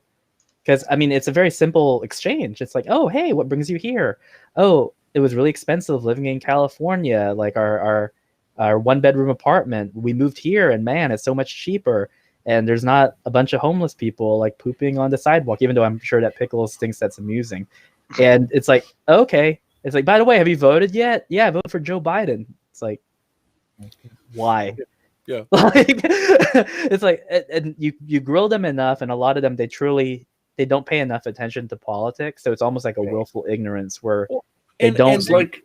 Because I mean, it's a very simple exchange. It's like, oh, hey, what brings you here? Oh, it was really expensive living in California. Like our 1-bedroom apartment, we moved here, and man, it's so much cheaper. And there's not a bunch of homeless people like pooping on the sidewalk, even though I'm sure that Pickles thinks that's amusing. And it's like, okay. It's like, by the way, have you voted yet? Yeah, I voted for Joe Biden. It's like, why? Yeah. Like, it's like, and you grill them enough, and a lot of them, they don't pay enough attention to politics. So it's almost like a willful ignorance where they don't. It's like,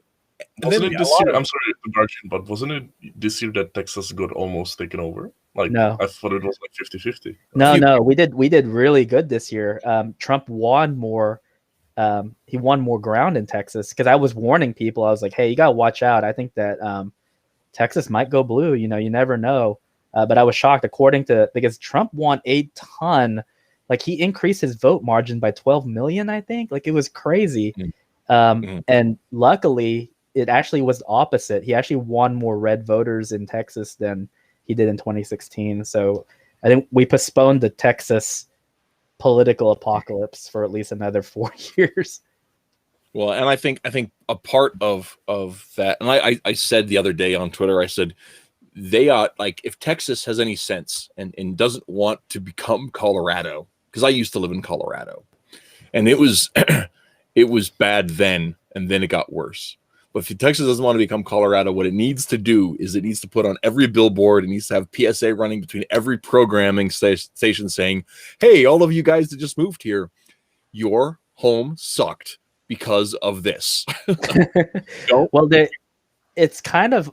wasn't it this year? I'm sorry to barge in, but wasn't it this year that Texas got almost taken over? Like, no. I thought it was like 50-50. No, we did really good this year. Trump won more. He won more ground in Texas because I was warning people. I was like, hey, you gotta watch out. I think that Texas might go blue. You know, you never know. But I was shocked because Trump won a ton. Like he increased his vote margin by 12 million, I think. Like it was crazy. And luckily, it actually was the opposite. He actually won more red voters in Texas than he did in 2016. So I think we postponed the Texas political apocalypse for at least another 4 years. Well, and I think a part of that, and I said the other day on Twitter, I said they ought, like, if Texas has any sense and doesn't want to become Colorado, because I used to live in Colorado, and it was it was bad then, and then it got worse. But if Texas doesn't want to become Colorado, what it needs to do is it needs to put on every billboard, it needs to have PSA running between every programming station saying, hey, all of you guys that just moved here, your home sucked because of this. Well, it's kind of,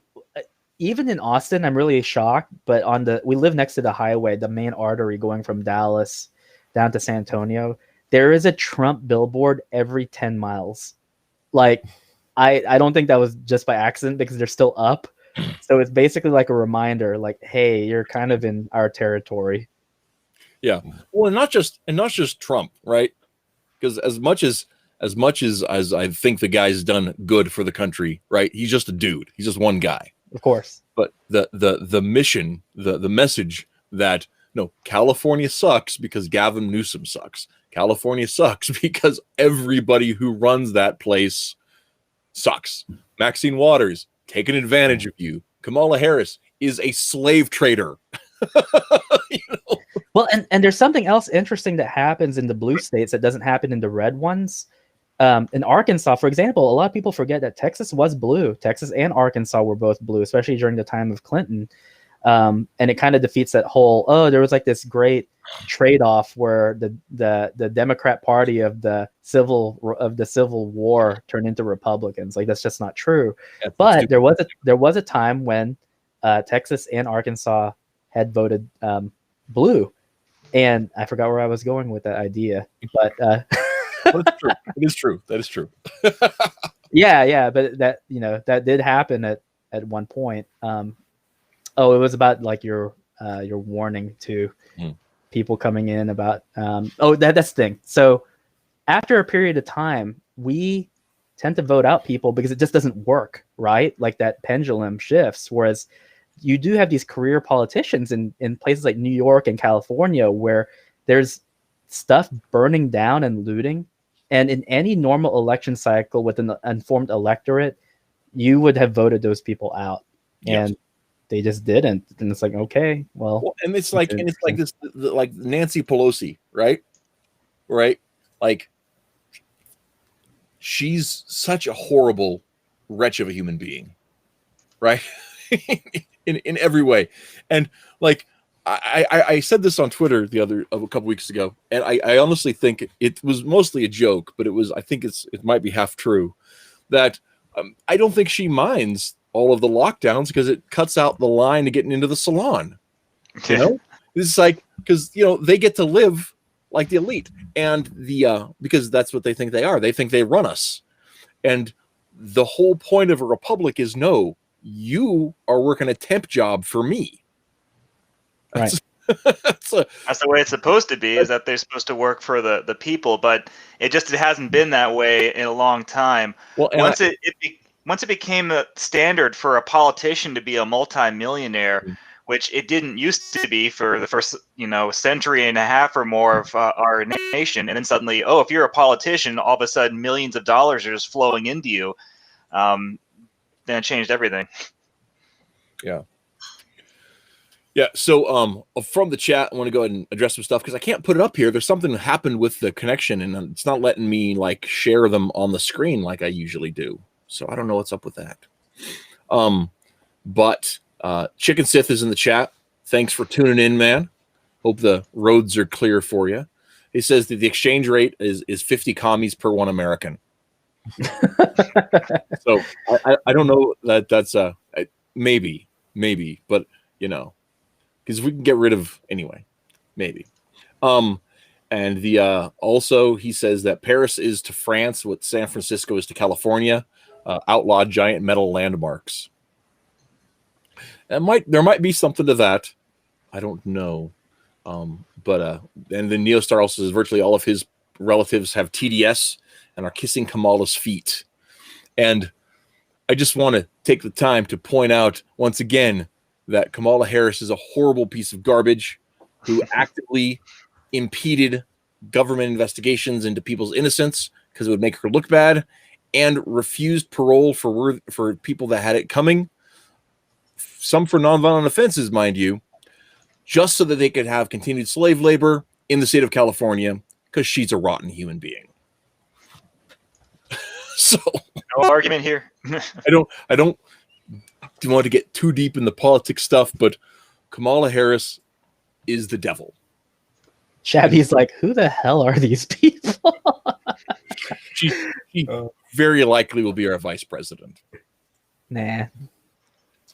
even in Austin, I'm really shocked. But we live next to the highway, the main artery going from Dallas down to San Antonio. There is a Trump billboard every 10 miles. Like, I don't think that was just by accident because they're still up. So it's basically like a reminder, like, hey, you're kind of in our territory. Yeah. Well, and not just Trump, right? Because as much as I think the guy's done good for the country, right? He's just a dude. He's just one guy. Of course. But the mission, the message that no, California sucks because Gavin Newsom sucks. California sucks because everybody who runs that place sucks. Maxine Waters taking advantage of you. Kamala Harris is a slave trader. You know? Well, and there's something else interesting that happens in the blue states that doesn't happen in the red ones. In Arkansas, for example, a lot of people forget that Texas was blue. Texas and Arkansas were both blue, especially during the time of Clinton. And it kind of defeats that whole, there was like this great trade-off where the Democrat Party of the Civil War turned into Republicans. Like, that's just not true. Yeah, but there was a time when Texas and Arkansas had voted blue, and I forgot where I was going with that idea, but it is true. That is true. yeah, but that did happen at one point. It was about like your warning to people coming in about that's the thing. So after a period of time, we tend to vote out people because it just doesn't work, right? Like that pendulum shifts. Whereas you do have these career politicians in places like New York and California where there's stuff burning down and looting. And in any normal election cycle with an informed electorate, you would have voted those people out. Yes. And they just didn't. And it's like, okay, well, and it's like this, like Nancy Pelosi, right? Right? Like, she's such a horrible wretch of a human being, right? in every way. And like, I said this on Twitter a couple weeks ago, and I honestly think it was mostly a joke, but I think it might be half true that I don't think she minds all of the lockdowns because it cuts out the line to getting into the salon. You know, it's like, because they get to live like the elite, and because that's what they think they are. They think they run us, and the whole point of a republic is no, you are working a temp job for me. Right. That's the way it's supposed to be, is that they're supposed to work for the people, but it hasn't been that way in a long time. Well, once it became a standard for a politician to be a multimillionaire, which it didn't used to be for the first century and a half or more of our nation, and then suddenly, if you're a politician, all of a sudden millions of dollars are just flowing into you. Then it changed everything. Yeah. Yeah, so from the chat, I want to go ahead and address some stuff because I can't put it up here. There's something that happened with the connection, and it's not letting me like share them on the screen like I usually do. So I don't know what's up with that. But Chicken Sith is in the chat. Thanks for tuning in, man. Hope the roads are clear for you. He says that the exchange rate is 50 commies per one American. So I don't know that's maybe, but because we can get rid of anyway, maybe. And the also he says that Paris is to France what San Francisco is to California. Outlawed giant metal landmarks. There might be something to that. I don't know. But and then Neostar also says virtually all of his relatives have TDS and are kissing Kamala's feet. And I just want to take the time to point out once again that Kamala Harris is a horrible piece of garbage who actively impeded government investigations into people's innocence because it would make her look bad, and refused parole for people that had it coming, some for nonviolent offenses, mind you, just so that they could have continued slave labor in the state of California because she's a rotten human being. So no argument here. I don't want to get too deep in the politics stuff, but Kamala Harris is the devil. Schabby's like, who the hell are these people? She very likely will be our vice president. Nah.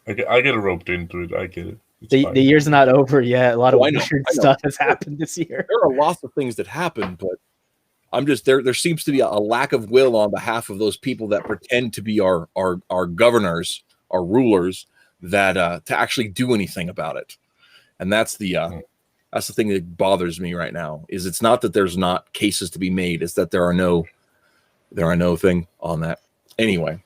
I get roped into it. I get it. The year's not over yet. A lot of Oh, I know, weird I know. stuff has happened this year. There are lots of things that happen, but I'm just there seems to be a lack of will on behalf of those people that pretend to be our governors, our rulers, that to actually do anything about it. And that's the thing that bothers me right now. Is it's not that there's not cases to be made, it's that there are no thing on that. Anyway,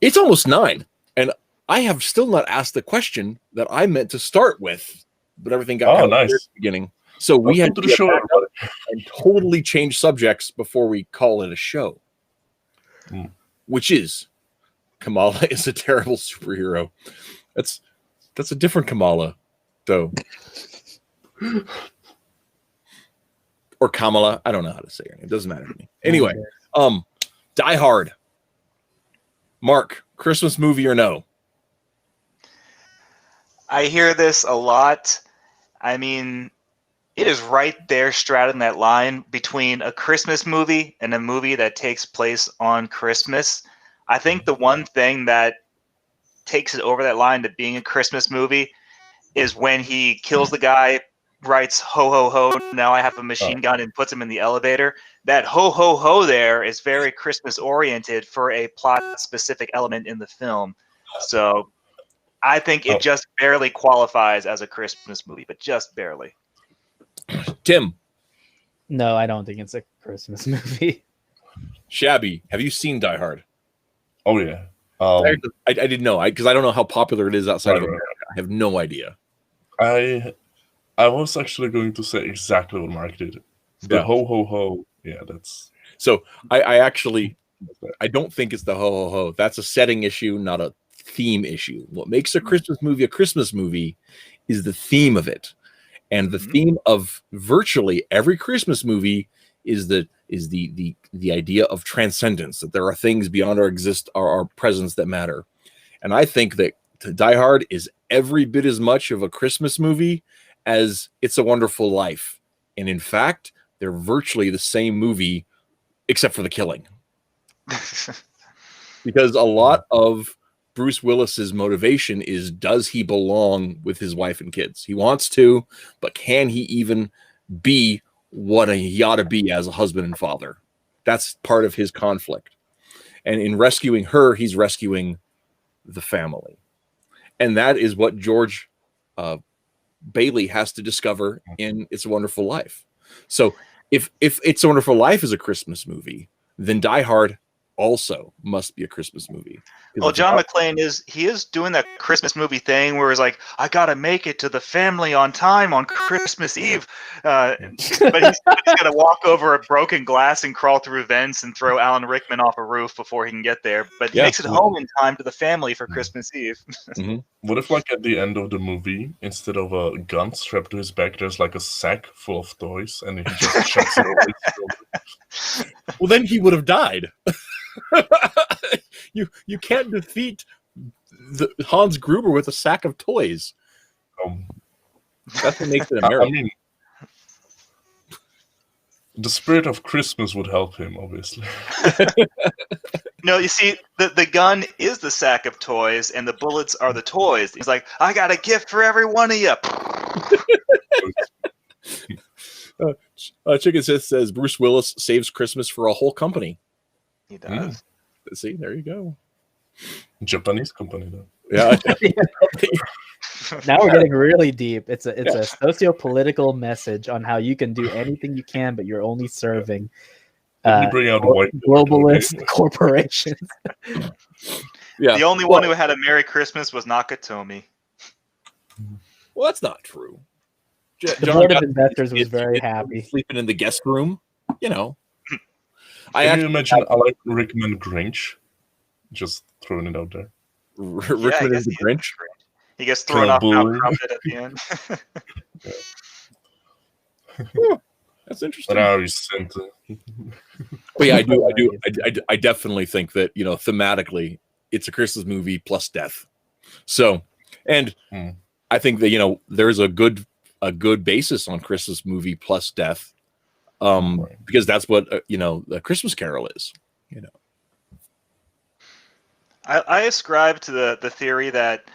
it's almost 9, and I have still not asked the question that I meant to start with, but everything got kind of weird at the beginning. So we had to the show and totally change subjects before we call it a show, which is Kamala is a terrible superhero. That's a different Kamala, though, or Kamala. I don't know how to say her name. It doesn't matter to me. Anyway, Die Hard. Mark, Christmas movie or no? I hear this a lot. I mean, it is right there straddling that line between a Christmas movie and a movie that takes place on Christmas. I think the one thing that takes it over that line to being a Christmas movie is when he kills the guy, writes ho ho ho, now I have a machine gun, and puts him in the elevator. That ho ho ho there is very Christmas oriented for a plot specific element in the film. So I think it just barely qualifies as a Christmas movie, but just barely. Tim. No, I don't think it's a Christmas movie. Shabby, have you seen Die Hard? Oh yeah. I didn't know, because I don't know how popular it is outside of America. I have no idea. I was actually going to say exactly what Mark did. The ho ho ho. Yeah, that's so. I don't think it's the ho ho ho. That's a setting issue, not a theme issue. What makes a Christmas movie is the theme of it, and the theme of virtually every Christmas movie is the idea of transcendence, that there are things beyond our presence that matter. And I think that Die Hard is every bit as much of a Christmas movie as It's a Wonderful Life. And in fact, they're virtually the same movie, except for the killing. Because a lot of Bruce Willis's motivation is, does he belong with his wife and kids? He wants to, but can he even be what he ought to be as a husband and father? That's part of his conflict. And in rescuing her, he's rescuing the family. And that is what George Bailey has to discover in It's a Wonderful Life. So if It's a Wonderful Life is a Christmas movie, then Die Hard also must be a Christmas movie. Well, John McClane is doing that Christmas movie thing where he's like, I gotta make it to the family on time on Christmas Eve, but he's gonna walk over a broken glass and crawl through vents and throw Alan Rickman off a roof before he can get there. But he makes it home in time to the family for Christmas Eve. What if, like, at the end of the movie, instead of a gun strapped to his back, there's like a sack full of toys, and he just chucks it over his shoulder? Well, then he would have died. You can't defeat Hans Gruber with a sack of toys. That's what makes it American. I mean, the spirit of Christmas would help him, obviously. No, you see, the gun is the sack of toys, and the bullets are the toys. He's like, I got a gift for every one of you. Chicken Sith says Bruce Willis saves Christmas for a whole company. He does. See, there you go. Japanese company, though. Yeah. Now we're getting really deep. It's a socio-political message on how you can do anything you can, but you're only serving bring out white globalist corporations. Yeah. The only one who had a Merry Christmas was Nakatomi. Well, that's not true. The board of investors was very happy. Sleeping in the guest room, you know. Can you imagine I like Rickman Grinch? Just throwing it out there. Rickman is the Grinch? He gets thrown off Mount Crumpet at the end. That's interesting. But now he's sent. Well, yeah, I definitely think that, you know, thematically, it's a Christmas movie plus death. So, and I think that, you know, there's a good basis on Christmas movie plus death. Because that's what you know, the Christmas Carol is. You know, I ascribe to the theory that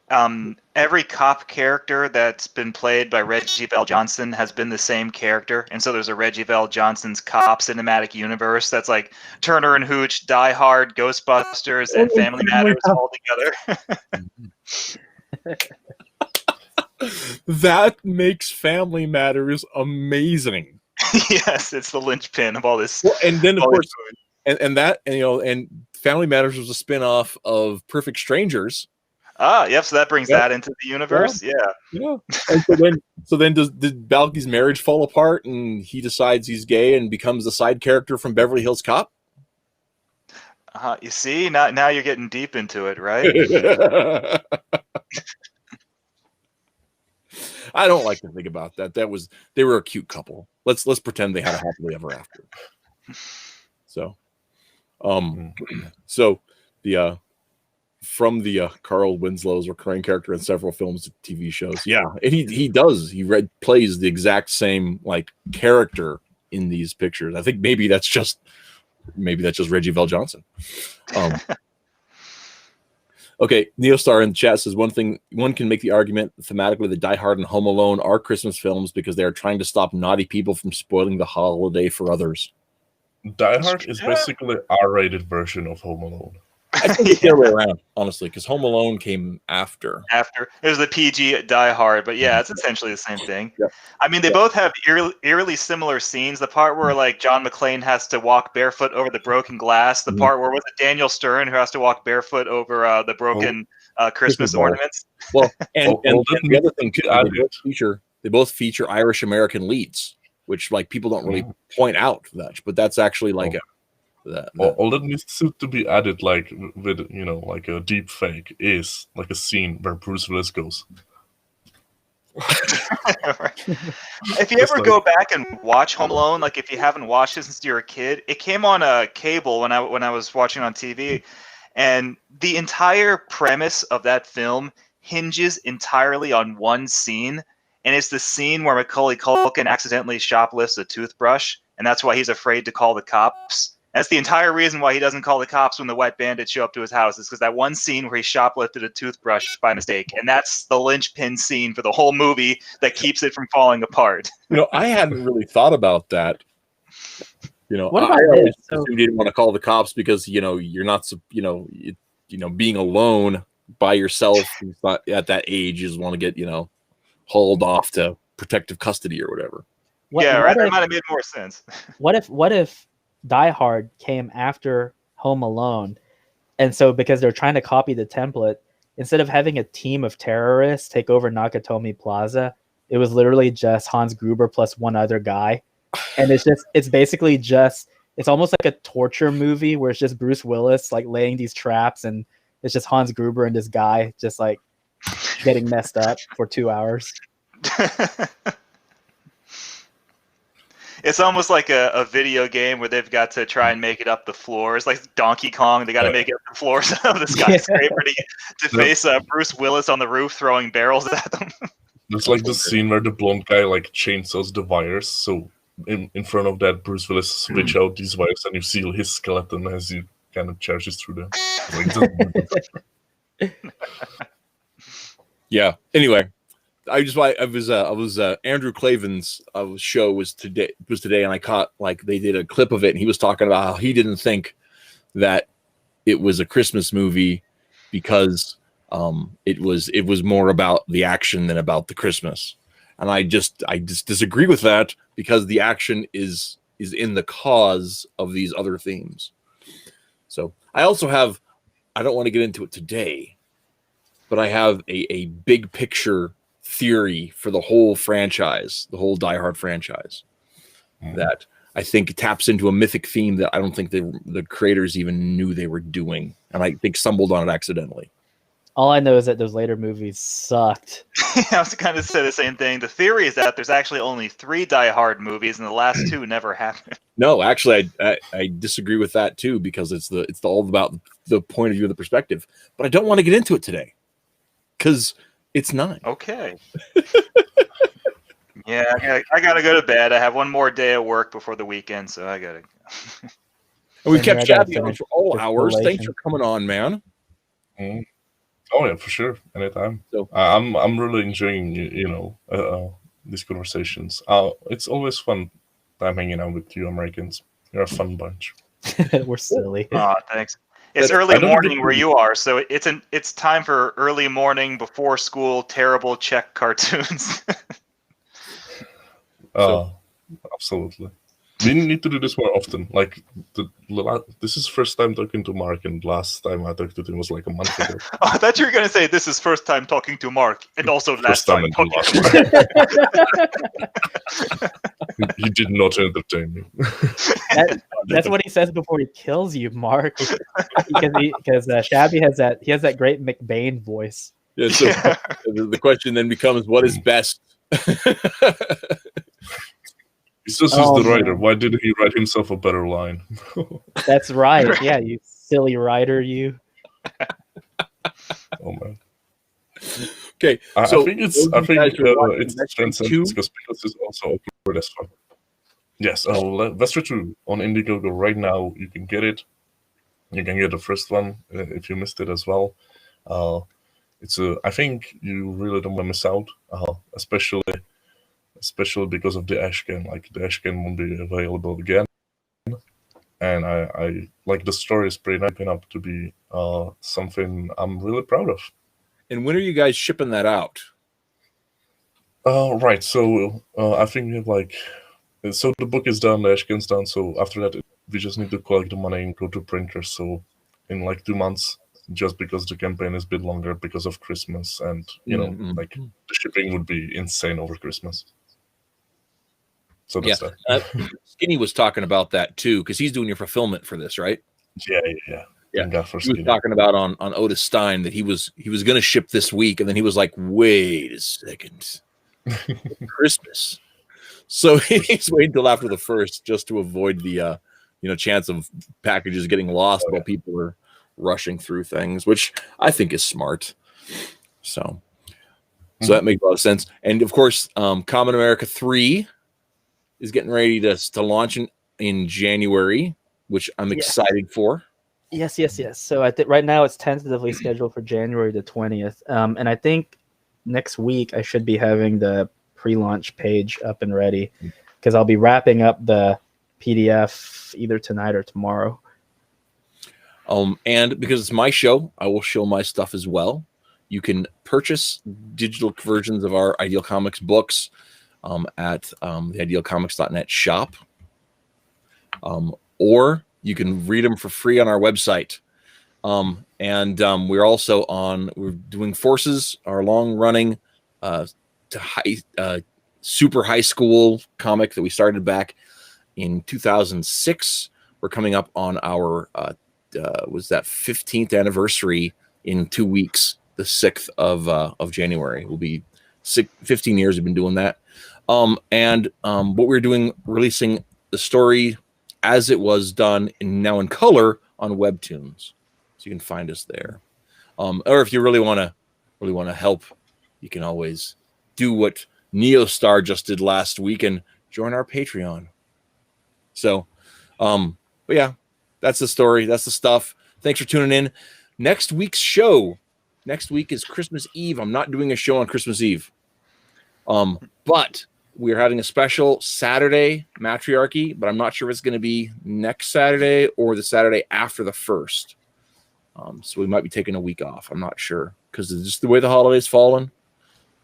every cop character that's been played by Reggie Bell Johnson has been the same character, and so there's a Reggie Bell Johnson's cop cinematic universe that's like Turner and Hooch, Die Hard, Ghostbusters, and Family Matters all together. That makes Family Matters amazing. Yes, it's the linchpin of all this. Well, and then of all course, and Family Matters was a spin-off of Perfect Strangers. Yep. So that brings that into the universe. Yeah. And so then did Balky's marriage fall apart, and he decides he's gay and becomes the side character from Beverly Hills Cop? You see, now you're getting deep into it, right? I don't like to think about that. They were a cute couple. Let's pretend they had a happily ever after. So, the from the Carl Winslow's recurring character in several films and TV shows. Yeah, and he plays the exact same like character in these pictures. I think maybe that's just Reggie Bell Johnson. Okay, Neostar in the chat says one can make the argument thematically that Die Hard and Home Alone are Christmas films because they are trying to stop naughty people from spoiling the holiday for others. Die Hard is basically an R-rated version of Home Alone. I think it's the other way around, honestly, because Home Alone came after. It was the PG Die Hard, but yeah, it's essentially the same thing. Yep. I mean, they both have eerily similar scenes. The part where like John McClane has to walk barefoot over the broken glass. The part where was it Daniel Stern who has to walk barefoot over the broken Christmas ornaments. Well, and the other thing too, they both feature Irish American leads, which like people don't really point out much, but that's actually like all that needs to be added, like with like a deep fake, is like a scene where Bruce Willis goes. If you ever go back and watch Home Alone, like if you haven't watched it since you were a kid, it came on a cable when I was watching on TV, and the entire premise of that film hinges entirely on one scene, and it's the scene where Macaulay Culkin accidentally shoplifts a toothbrush, and that's why he's afraid to call the cops. That's the entire reason why he doesn't call the cops when the wet bandits show up to his house, is because that one scene where he shoplifted a toothbrush by mistake. And that's the linchpin scene for the whole movie that keeps it from falling apart. I hadn't really thought about that. What about I always this? assumed you didn't want to call the cops because, you're not, being alone by yourself at that age, you just want to get, hauled off to protective custody or whatever. That might have made more sense. What if Die Hard came after Home Alone, and so because they're trying to copy the template, instead of having a team of terrorists take over Nakatomi Plaza, it was literally just Hans Gruber plus one other guy, and it's almost like a torture movie where it's just Bruce Willis like laying these traps, and it's just Hans Gruber and this guy just like getting messed up for 2 hours. It's almost like a video game where they've got to try and make it up the floors, like Donkey Kong. They got to make it up the floors of the skyscraper to face Bruce Willis on the roof throwing barrels at them. It's like the scene where the blonde guy like chainsaws the wires. So in front of that, Bruce Willis switch out these wires, and you see his skeleton as he kind of charges through them. Yeah. Anyway. I was Andrew Clavin's show was today, and I caught like they did a clip of it, and he was talking about how he didn't think that it was a Christmas movie because it was more about the action than about the Christmas, and I just disagree with that because the action is in the cause of these other themes. So I also have, I don't want to get into it today, but I have a big picture theory for the whole franchise, the whole Die Hard franchise, that I think taps into a mythic theme that I don't think the creators even knew they were doing, and I think stumbled on it accidentally. All I know is that those later movies sucked. I was going to say the same thing. The theory is that there's actually only 3 Die Hard movies, and the last 2 never happened. No, actually, I disagree with that too, because it's all about the point of view of the perspective. But I don't want to get into it today because it's not. Okay. Yeah, I gotta go to bed. I have one more day of work before the weekend, so I gotta go. And we've kept Schabby on for all hours. Thanks for coming on, man. Oh yeah, for sure, anytime. So- I'm really enjoying these conversations. It's always fun time hanging out with you Americans. You're a fun bunch. We're silly. Thanks. It's That's- early I don't morning think- where you are, so it's time for early morning before school terrible Czech cartoons. Absolutely. We need to do this more often. Like this is first time talking to Mark, and last time I talked to him was like a month ago. I thought you were going to say this is first time talking to Mark, and also last First time time and talking last to Mark. He did not entertain me. That's what he says before he kills you, Mark. Because Schabby has that great McBain voice. Yeah, so the question then becomes, what is best? He's just Oh, the writer. man. Why didn't he write himself a better line? That's right. Yeah, you silly writer, you. Oh man. Okay, I so think those of you guys who are watching it's Vestri transcendence 2, because Pickles is also uploaded as well. Yes, Vestri 2 on Indiegogo right now. You can get it. You can get the first one if you missed it as well. I think you really don't want to miss out, especially because of the Ashcan. Like the Ashcan won't be available again, and I like the story is pretty nice up to be something I'm really proud of. and when are you guys shipping that out? Right. So I think we have so the book is done, the Ashcan's done. So after that, we just need to collect the money and go to printers. So in 2 months, just because the campaign is a bit longer because of Christmas, and the shipping would be insane over Christmas. So that's that. Skinny was talking about that too, because he's doing your fulfillment for this, right? Yeah. Yeah. Thank God for He was Skinny. talking about on Otis Stein that he was going to ship this week, and then he was like, "Wait a second, Christmas." So he's waiting till after the first just to avoid the chance of packages getting lost while people are rushing through things, which I think is smart. So that makes a lot of sense. And of course, Common America 3 is getting ready to launch in January, which I'm excited for. Yes. So I think right now it's tentatively scheduled for January the 20th. And I think next week I should be having the pre-launch page up and ready because I'll be wrapping up the PDF either tonight or tomorrow. And because it's my show, I will show my stuff as well. You can purchase digital versions of our Ideal Comics books at the idealcomics.net shop. Or you can read them for free on our website. We're also we're doing Forces, our long-running super high school comic that we started back in 2006. We're coming up on our 15th anniversary in 2 weeks. The 6th of January will be 15 years we've been doing that. What we're doing, releasing the story as it was done now in color on Webtoons, so you can find us there. Or if you really want to help, you can always do what Neostar just did last week and join our Patreon. So, but yeah, that's the story. That's the stuff. Thanks for tuning in. Next week's show. Next week is Christmas Eve. I'm not doing a show on Christmas Eve. But we're having a special Saturday Mattriarchy, but I'm not sure if it's going to be next Saturday or the Saturday after the 1st. So we might be taking a week off. I'm not sure because it's just the way the holidays fallen,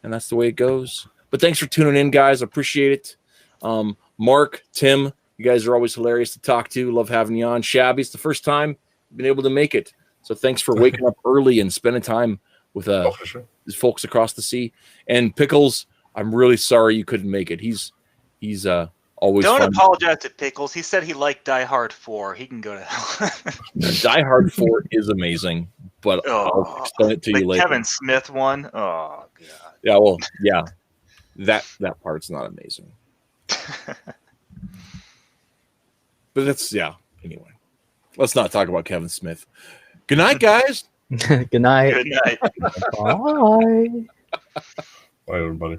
and that's the way it goes. But thanks for tuning in, guys. I appreciate it. Mark, Tim, you guys are always hilarious to talk to. Love having you on. Shabby, it's the first time you've been able to make it. So thanks for waking up early and spending time with for sure. folks across the sea. And Pickles, I'm really sorry you couldn't make it. He's always Don't fun. apologize to Pickles. He said he liked Die Hard 4. He can go to hell. Die Hard 4 is amazing, but I'll explain it to you the later. Kevin Smith one. Oh god. Yeah, well, yeah. That part's not amazing. But that's anyway. Let's not talk about Kevin Smith. Good night, guys. Good night. Good night. Bye. Bye, everybody.